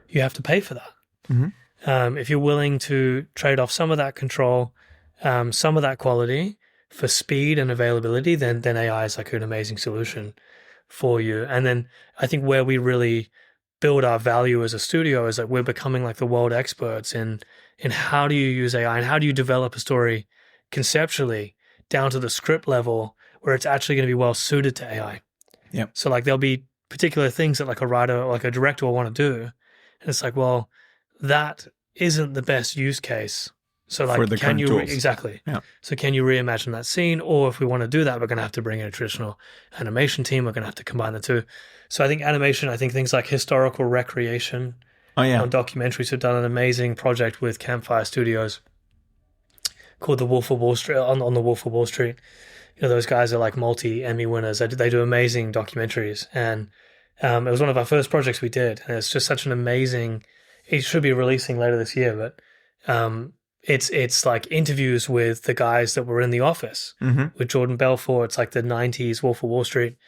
you have to pay for that. Mm-hmm. If you're willing to trade off some of that control, some of that quality for speed and availability, then AI is like an amazing solution for you. And then I think where we really build our value as a studio is that we're becoming like the world experts in how do you use AI and how do you develop a story conceptually down to the script level where it's actually going to be well suited to AI. Yeah. So like there'll be particular things that like a writer or like a director will want to do. And it's like, well, that isn't the best use case. So like, for the can you tools. exactly? Yeah. So can you reimagine that scene? Or if we want to do that, we're going to have to bring in a traditional animation team. We're going to have to combine the two. So I think animation, I think things like historical recreation. Oh yeah. Documentaries have done an amazing project with Campfire Studios called The Wolf of Wall Street on the Wolf of Wall Street. Those guys are like multi-Emmy winners. They do amazing documentaries. And it was one of our first projects we did. And it's just such an amazing, it should be releasing later this year, but it's like interviews with the guys that were in The Office with Jordan Belfort. It's like the 90s Wolf of Wall Street.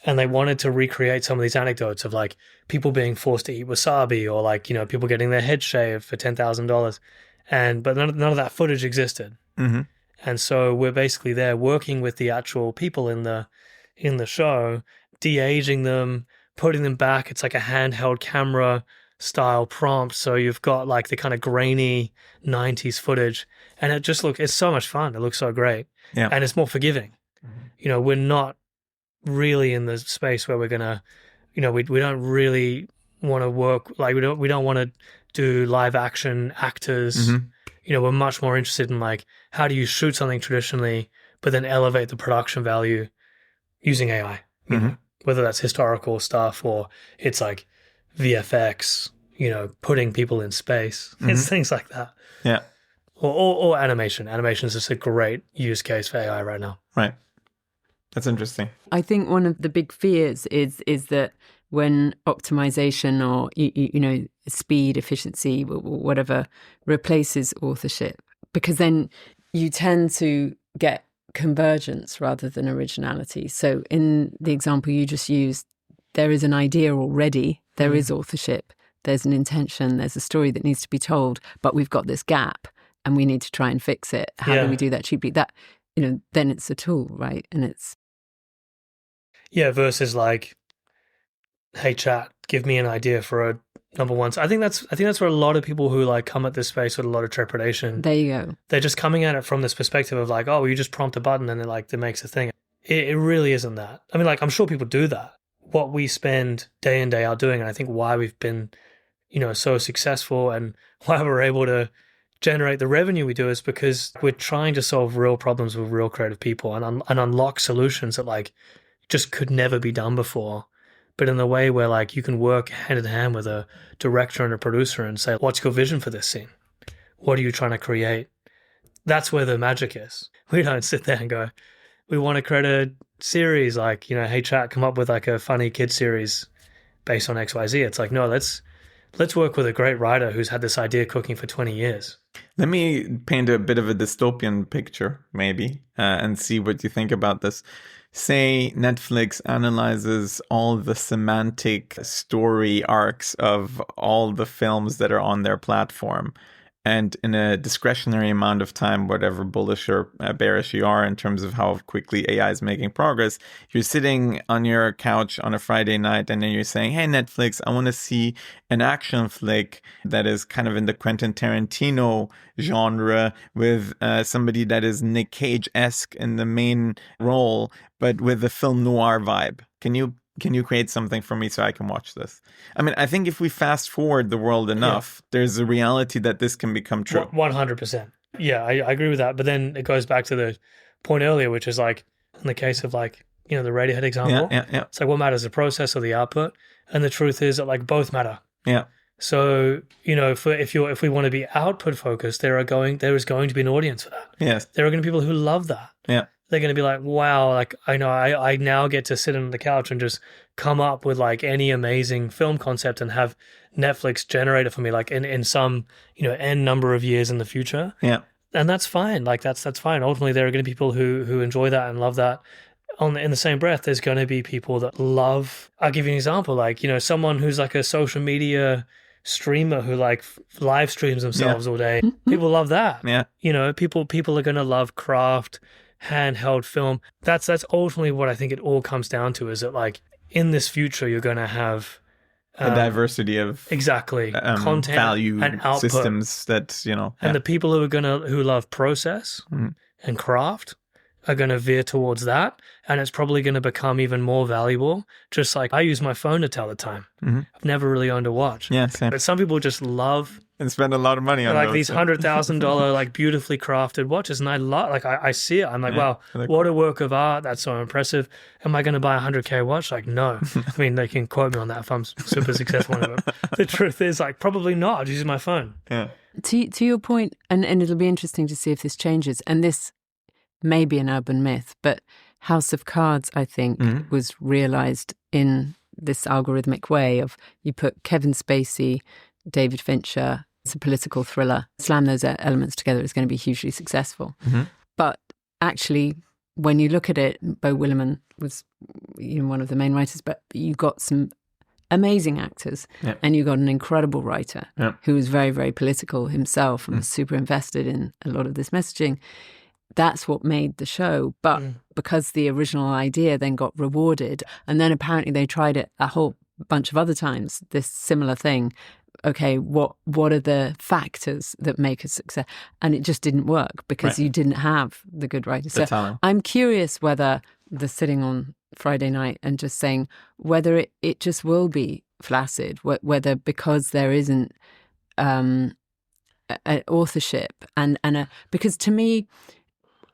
And they wanted to recreate some of these anecdotes of like people being forced to eat wasabi or like, people getting their head shaved for $10,000. But none of that footage existed. Mm-hmm. And so we're basically there working with the actual people in the show, de-aging them, putting them back. It's like a handheld camera style prompt. So you've got like the kind of grainy 90s footage and it's so much fun. It looks so great. Yeah. And it's more forgiving. We're not really in the space where we're going to, we don't really want to work, like we don't want to do live action actors. We're much more interested in like, how do you shoot something traditionally, but then elevate the production value using AI, whether that's historical stuff or it's like VFX, putting people in space. It's things like that. Yeah. Or animation. Animation is just a great use case for AI right now. Right. That's interesting. I think one of the big fears is that when optimization or speed, efficiency, whatever replaces authorship, because then you tend to get convergence rather than originality. So in the example you just used, there is an idea already, there is authorship, there's an intention, there's a story that needs to be told, but we've got this gap and we need to try and fix it. How do we do that cheaply? That, then it's a tool, right? And it's versus like, hey chat, give me an idea for a number one. So I think that's where a lot of people who like come at this space with a lot of trepidation. There you go. They're just coming at it from this perspective of like, oh, well, you just prompt a button and it makes a thing. It really isn't that. I mean, like, I'm sure people do that. What we spend day in, day out doing, and I think why we've been, so successful and why we're able to generate the revenue we do is because we're trying to solve real problems with real creative people and unlock solutions that like just could never be done before. But in the way where like you can work hand in hand with a director and a producer and say, what's your vision for this scene? What are you trying to create? That's where the magic is. We don't sit there and go, we want to create a series like, hey chat, come up with like a funny kid series based on XYZ. It's like, no, let's work with a great writer who's had this idea cooking for 20 years. Let me paint a bit of a dystopian picture, maybe, and see what you think about this. Say Netflix analyzes all the semantic story arcs of all the films that are on their platform and in a discretionary amount of time, whatever bullish or bearish you are in terms of how quickly AI is making progress, you're sitting on your couch on a Friday night and then you're saying, hey, Netflix, I want to see an action flick that is kind of in the Quentin Tarantino genre with somebody that is Nick Cage-esque in the main role, but with a film noir vibe. Can you create something for me so I can watch this? I mean, I think if we fast forward the world enough, there's a reality that this can become true. 100%. Yeah, I agree with that. But then it goes back to the point earlier, which is like in the case of like, the Radiohead example. Yeah. It's like what matters, the process or the output? And the truth is that like both matter. Yeah. So, if we want to be output focused, there is going to be an audience for that. Yes. There are going to be people who love that. Yeah. They're going to be like, wow, like I know I now get to sit on the couch and just come up with like any amazing film concept and have Netflix generate it for me like in some, N number of years in the future. Yeah. And that's fine. Like that's fine. Ultimately, there are going to be people who enjoy that and love that. In the same breath, there's going to be people that love, I'll give you an example, like, someone who's like a social media streamer who like live streams themselves all day. People love that. Yeah. People are going to love craft, handheld film. That's ultimately what I think it all comes down to, is that like in this future you're going to have a diversity of content, value and output systems that and the people who love process and craft are going to veer towards that, and it's probably going to become even more valuable. Just like I use my phone to tell the time. I've never really owned a watch. Yeah, same. But some people just love and spend a lot of money on like those, these $100,000 like beautifully crafted watches, and I love, like I see it. I'm like, wow, what a work of art! That's so impressive. Am I going to buy a $100K watch? Like, no. I mean, they can quote me on that if I'm super successful. The truth is, like, probably not. I'm using my phone. Yeah. To your point, and it'll be interesting to see if this changes. And this may be an urban myth, but House of Cards, I think, was realized in this algorithmic way of you put Kevin Spacey, David Fincher, it's a political thriller, slam those elements together, is going to be hugely successful. But actually, when you look at it, Bo Willimon was one of the main writers, but you got some amazing actors and you got an incredible writer who was very, very political himself and was super invested in a lot of this messaging. That's what made the show. But because the original idea then got rewarded, and then apparently they tried it a whole bunch of other times, this similar thing. Okay, what are the factors that make a success? And it just didn't work because you didn't have the good writers. So I'm curious whether the sitting on Friday night and just saying whether it just will be flaccid, whether because there isn't an authorship and because to me,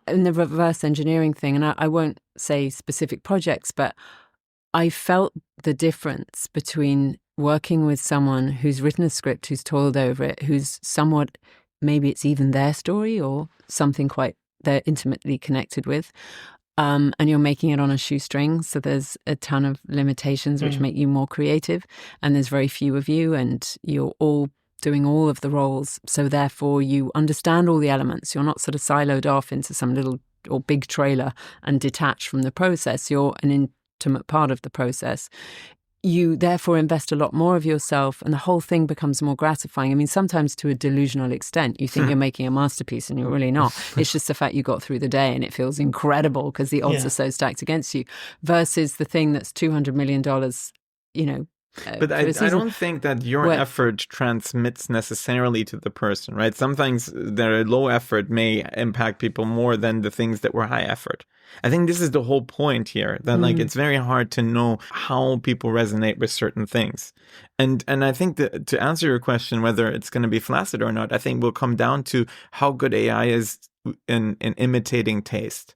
in the reverse engineering thing, and I won't say specific projects, but I felt the difference between working with someone who's written a script, who's toiled over it, who's somewhat, maybe it's even their story or something quite they're intimately connected with, and you're making it on a shoestring. So there's a ton of limitations which make you more creative, and there's very few of you, and you're all doing all of the roles. So therefore you understand all the elements. You're not sort of siloed off into some little or big trailer and detached from the process. You're an intimate part of the process. You therefore invest a lot more of yourself, and the whole thing becomes more gratifying. I mean, sometimes to a delusional extent, you think you're making a masterpiece and you're really not. It's just the fact you got through the day and it feels incredible because the odds are so stacked against you, versus the thing that's $200 million, but I don't think that your effort transmits necessarily to the person, right? Sometimes their low effort may impact people more than the things that were high effort. I think this is the whole point here, that like it's very hard to know how people resonate with certain things. And I think that to answer your question, whether it's going to be flaccid or not, I think will come down to how good AI is in imitating taste.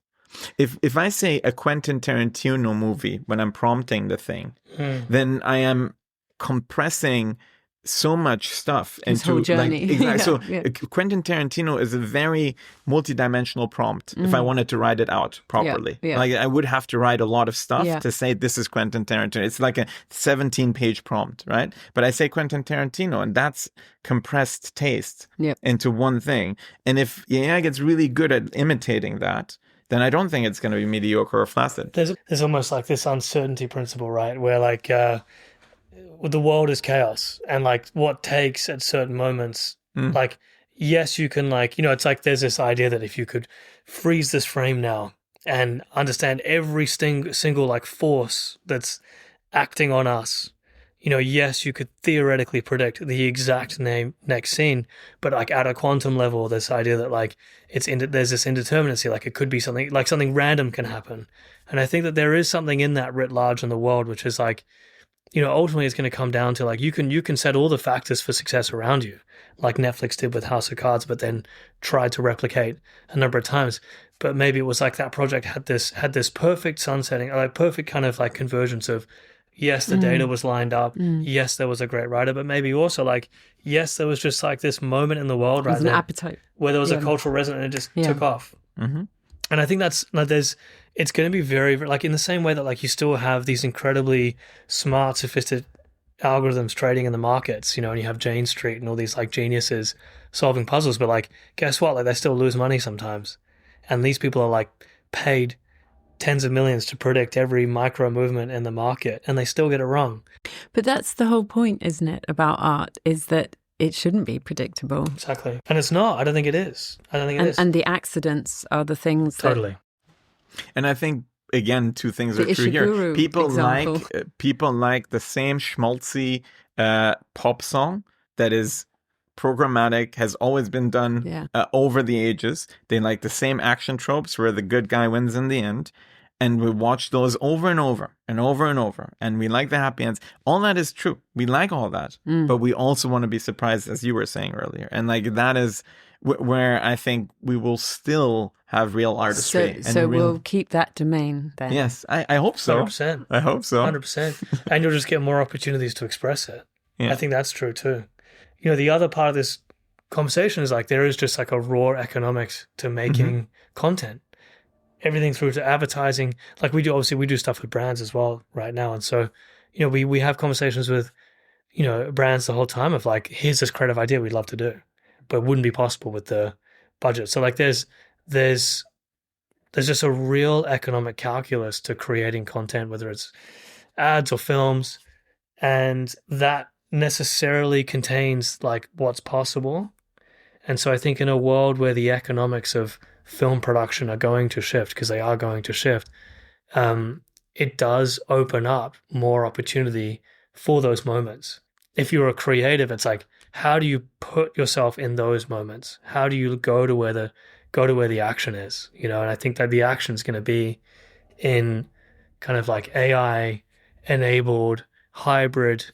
If I say a Quentin Tarantino movie when I'm prompting the thing, then I am compressing so much stuff His into whole journey. Exactly. Quentin Tarantino is a very multidimensional prompt. If I wanted to write it out properly, like I would have to write a lot of stuff to say this is Quentin Tarantino. It's like a 17-page prompt, right? But I say Quentin Tarantino, and that's compressed taste into one thing. And if AI gets really good at imitating that, then I don't think it's going to be mediocre or flaccid. There's almost like this uncertainty principle, right? Where like the world is chaos, and like what takes at certain moments, like yes, you can like, it's like there's this idea that if you could freeze this frame now and understand every single like force that's acting on us, yes, you could theoretically predict the exact next scene, but like at a quantum level, this idea that like there's this indeterminacy, like it could be something random can happen. And I think that there is something in that writ large in the world, which is like, ultimately it's going to come down to like you can set all the factors for success around you, like Netflix did with House of Cards, but then tried to replicate a number of times. But maybe it was like that project had this perfect sunsetting, like perfect kind of like convergence of, yes, the data was lined up. Yes, there was a great writer, but maybe also like, yes, there was just like this moment in the world There's an appetite where there was a cultural resonance and it just took off. Mm-hmm. And I think that's like it's going to be very, like in the same way that like you still have these incredibly smart, sophisticated algorithms trading in the markets, and you have Jane Street and all these like geniuses solving puzzles, but like guess what? Like they still lose money sometimes. And these people are like paid tens of millions to predict every micro movement in the market and they still get it wrong. But that's the whole point, isn't it, about art, is that it shouldn't be predictable. Exactly. And it's not. I don't think it is. And the accidents are the things totally. And I think, again, two things The are true here. Ishiguro People like the same schmaltzy pop song that is programmatic, has always been done over the ages. They like the same action tropes where the good guy wins in the end. And we watch those over and over and over and over. And we like the happy ends. All that is true. We like all that. But we also want to be surprised, as you were saying earlier. And like that is where I think we will still have real artistry. So we'll keep that domain then. Yes, I hope so. 100%. I hope so. 100%. And you'll just get more opportunities to express it. Yeah. I think that's true too. The other part of this conversation is like there is just like a raw economics to making content. Everything through to advertising. Like we do stuff with brands as well right now. And so, we have conversations with, brands the whole time of like, here's this creative idea we'd love to do, but it wouldn't be possible with the budget. So like there's just a real economic calculus to creating content, whether it's ads or films, and that necessarily contains like what's possible. And so I think in a world where the economics of film production are going to shift, because they are going to shift, it does open up more opportunity for those moments. If you're a creative, it's like, how do you put yourself in those moments? How do you go to where the action is? And I think that the action is going to be in kind of like AI enabled hybrid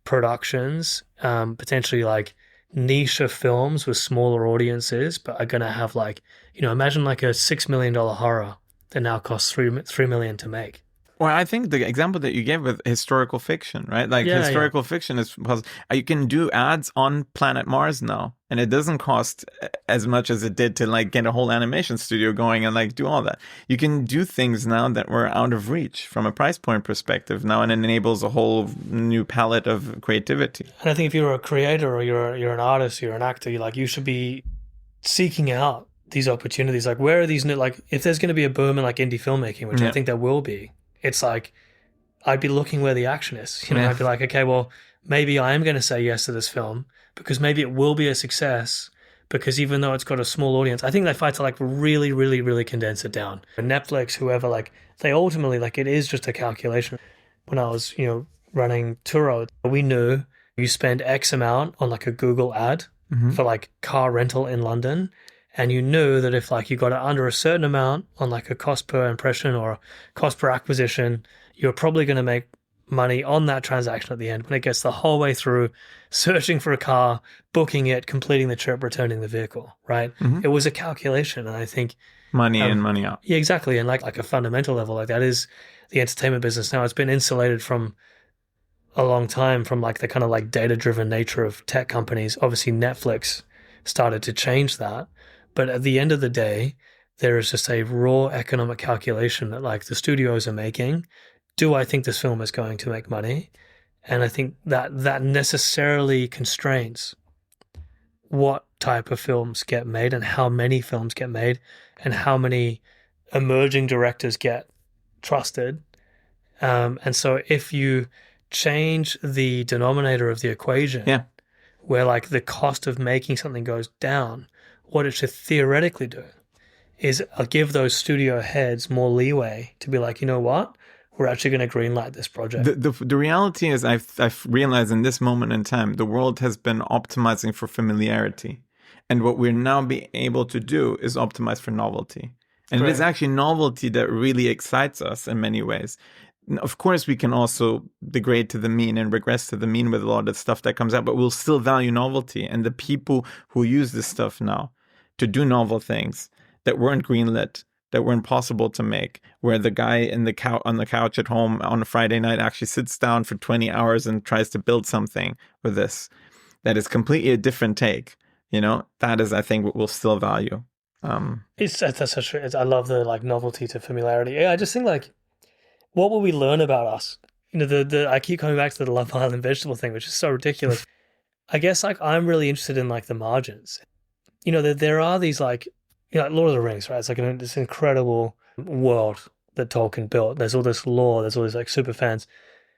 productions, potentially like niche films with smaller audiences, but are going to have like, imagine like a $6 million horror that now costs $3 million to make. Well, I think the example that you gave with historical fiction, right? Like historical fiction is you can do ads on Planet Mars now, and it doesn't cost as much as it did to like get a whole animation studio going and like do all that. You can do things now that were out of reach from a price point perspective now, and it enables a whole new palette of creativity. And I think if you're a creator or you're an artist, you're an actor, you should be seeking out these opportunities. Like, where are these new, like if there's going to be a boom in like indie filmmaking, which I think there will be, it's like, I'd be looking where the action is. I'd be like, okay, well, maybe I am going to say yes to this film because maybe it will be a success, because even though it's got a small audience, I think they fight to like really, really, really condense it down. Netflix, whoever, like they ultimately, like it is just a calculation. When I was, running Turo, we knew you spend X amount on like a Google ad for like car rental in London. And you knew that if like you got it under a certain amount on like a cost per impression or a cost per acquisition, you're probably going to make money on that transaction at the end when it gets the whole way through searching for a car, booking it, completing the trip, returning the vehicle, right? It was a calculation. And I think money in, money out. Yeah, exactly. And like a fundamental level, like that is the entertainment business now. It's been insulated from a long time from like the kind of like data-driven nature of tech companies. Obviously, Netflix started to change that. But at the end of the day, there is just a raw economic calculation that like the studios are making. Do I think this film is going to make money? And I think that necessarily constrains what type of films get made and how many films get made and how many emerging directors get trusted. And so if you change the denominator of the equation, where like the cost of making something goes down, what it should theoretically do is give those studio heads more leeway to be like, you know what, we're actually going to greenlight this project. The reality is I've realized in this moment in time, the world has been optimizing for familiarity. And what we're now being able to do is optimize for novelty. And It is actually novelty that really excites us in many ways. Of course, we can also degrade to the mean and regress to the mean with a lot of stuff that comes out, but we'll still value novelty. And the people who use this stuff now to do novel things that weren't greenlit, that were impossible to make, where the guy on the couch at home on a Friday night actually sits down for 20 hours and tries to build something with this, that is completely a different take. That is, I think, what we'll still value. That's so true. I love the like novelty to familiarity. Yeah, I just think like, what will we learn about us? I keep coming back to the Love Island vegetable thing, which is so ridiculous. I guess like I'm really interested in like the margins. There are these like, like Lord of the Rings, right? It's like this incredible world that Tolkien built. There's all this lore. There's all these like super fans.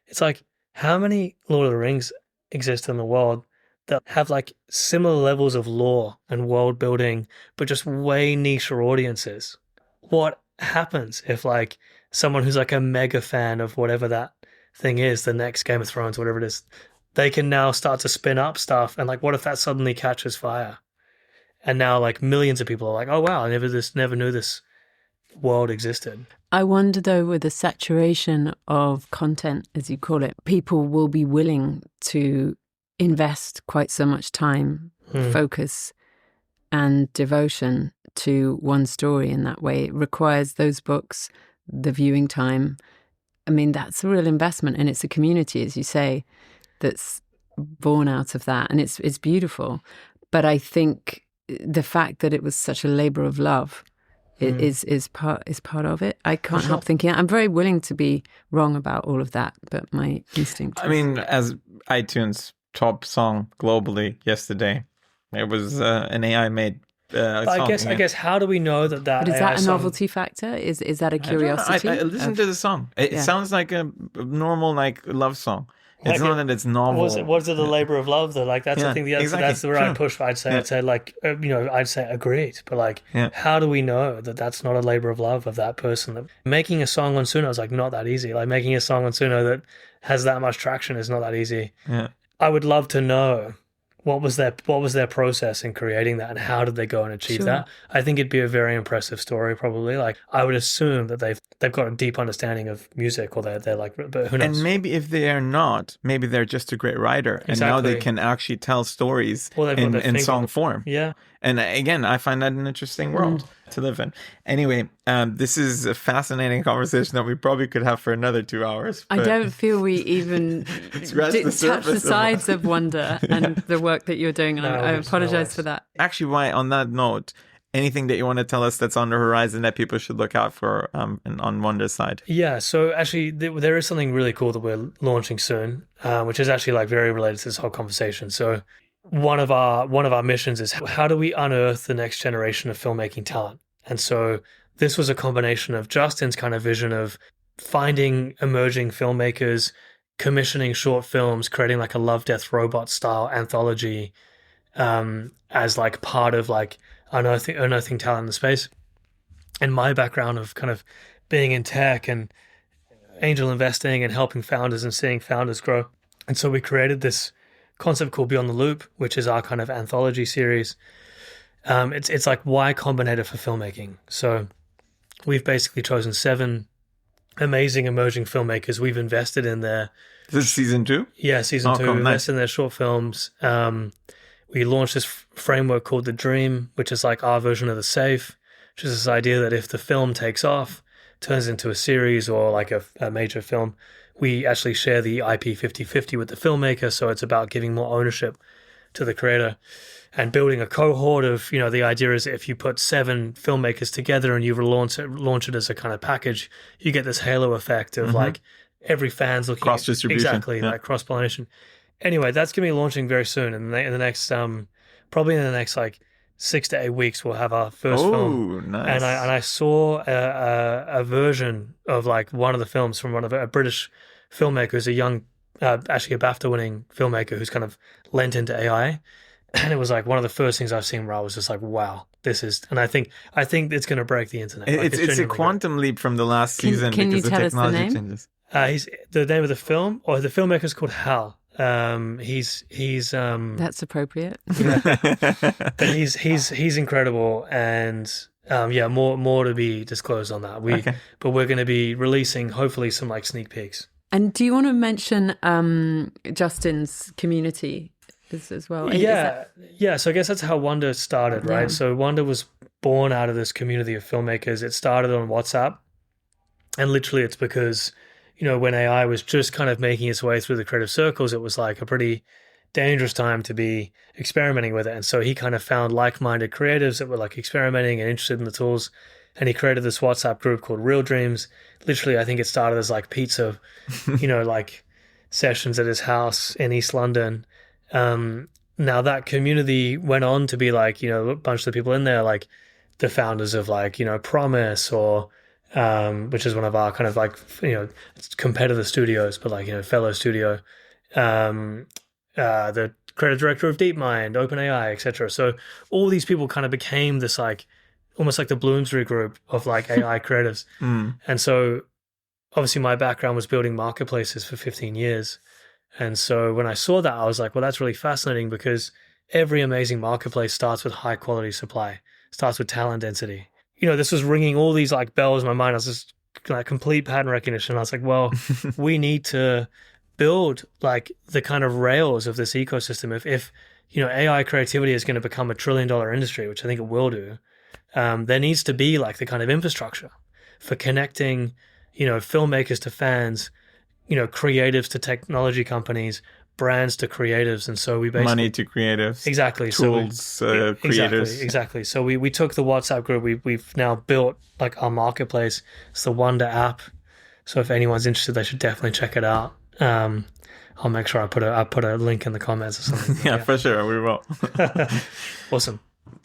It's like, how many Lord of the Rings exist in the world that have like similar levels of lore and world building, but just way nicher audiences? What happens if like someone who's like a mega fan of whatever that thing is, the next Game of Thrones, whatever it is, they can now start to spin up stuff, and like, what if that suddenly catches fire? And now like millions of people are like, oh wow, I never knew this world existed. I wonder though, with the saturation of content, as you call it, people will be willing to invest quite so much time, focus and devotion to one story in that way. It requires those books, the viewing time. I mean, that's a real investment, and it's a community, as you say, that's born out of that, and it's beautiful. But I think the fact that it was such a labor of love is part of it. I can't help thinking. I'm very willing to be wrong about all of that, but my instinct. I mean, as iTunes top song globally yesterday, it was an AI made. I guess. How do we know that? But is AI that a song... novelty factor? Is that a curiosity? I listened to the song. It sounds like a normal like love song. It's not that it's novel. Was it a labor of love though? Like that's the thing. That's where I push. I'd say like I'd say agreed. But like, how do we know that that's not a labor of love of that person? That making a song on Suno is like not that easy. Like making a song on Suno that has that much traction is not that easy. Yeah. I would love to know what was their process in creating that, and how did they go and achieve that? I think it'd be a very impressive story. Probably, like I would assume that they've got a deep understanding of music, or they're like, but who knows? And maybe if they are not, maybe they're just a great writer, and now they can actually tell stories in song form. Yeah. And again, I find that an interesting world to live in. Anyway, this is a fascinating conversation that we probably could have for another 2 hours. I don't feel we even touch the sides of Wonder and the work that you're doing. And I apologize for that. Actually, on that note, anything that you want to tell us that's on the horizon that people should look out for on Wonder's side? Yeah, so actually there is something really cool that we're launching soon, which is actually like very related to this whole conversation. So one of our missions is, how do we unearth the next generation of filmmaking talent? And so this was a combination of Justin's kind of vision of finding emerging filmmakers, commissioning short films, creating like a Love, Death, Robot style anthology as like part of like unearthing talent in the space. And my background of kind of being in tech and angel investing and helping founders and seeing founders grow. And so we created this concept called Beyond the Loop, which is our kind of anthology series. It's like Y Combinator for filmmaking. So we've basically chosen 7 amazing emerging filmmakers we've invested in their... This is season 2? Yeah, season 2. Cool. We invested in their short films. We launched this framework called The Dream, which is like our version of The Safe, which is this idea that if the film takes off, turns into a series or like a major film, we actually share the IP 50-50 with the filmmaker. So it's about giving more ownership to the creator and building a cohort of, the idea is if you put 7 filmmakers together and you launch it as a kind of package, you get this halo effect of like every fan's looking cross distribution. Exactly, like cross pollination. Anyway, that's going to be launching very soon. In the next, probably in the next like 6 to 8 weeks, we'll have our first film. Nice. And I saw a version of like one of the films from one of a British filmmaker who's a young actually a BAFTA-winning filmmaker who's kind of lent into AI. And it was like one of the first things I've seen where I was just like, wow, this is, and I think it's going to break the internet. Like, it's a quantum leap from the last season can because you the tell us the technology name? changes. The name of the film, or the filmmaker's called Hal. He's That's appropriate. but he's incredible, and more to be disclosed on that. But we're going to be releasing hopefully some like sneak peeks. And do you want to mention Justin's community as well? Yeah. So I guess that's how Wonder started, right? Yeah. So Wonder was born out of this community of filmmakers. It started on WhatsApp, and literally it's because, when AI was just kind of making its way through the creative circles, it was like a pretty dangerous time to be experimenting with it. And so he kind of found like-minded creatives that were like experimenting and interested in the tools. And he created this WhatsApp group called Real Dreams. Literally, I think it started as like pizza, like sessions at his house in East London. Now that community went on to be like, a bunch of the people in there, like the founders of like, Promise, or which is one of our kind of like, competitor studios, but like, fellow studio, the creative director of DeepMind, OpenAI, etc. So all these people kind of became this like, almost like the Bloomsbury group of like AI creatives. And so obviously my background was building marketplaces for 15 years. And so when I saw that, I was like, well, that's really fascinating, because every amazing marketplace starts with high quality supply, starts with talent density. This was ringing all these like bells in my mind. I was just like complete pattern recognition. I was like, well, we need to build like the kind of rails of this ecosystem. If AI creativity is going to become $1 trillion industry, which I think it will do, there needs to be like the kind of infrastructure for connecting, filmmakers to fans, creatives to technology companies, brands to creatives. And so we basically... Money to creatives. Exactly. Tools, creators. Exactly. So we took the WhatsApp group, we've now built like our marketplace. It's the Wonder app. So if anyone's interested, they should definitely check it out. I'll make sure I put a link in the comments or something. Yeah, for sure. We will. Awesome.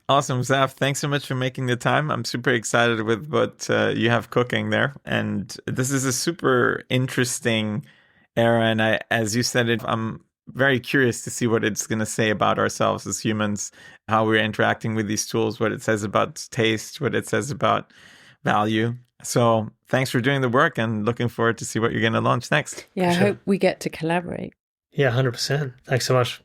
Awesome, Zaf. Thanks so much for making the time. I'm super excited with what you have cooking there. And this is a super interesting era. And as you said it, I'm very curious to see what it's going to say about ourselves as humans, how we're interacting with these tools, what it says about taste, what it says about value. So thanks for doing the work, and looking forward to see what you're going to launch next. Yeah, I hope we get to collaborate. Yeah, 100%. Thanks so much.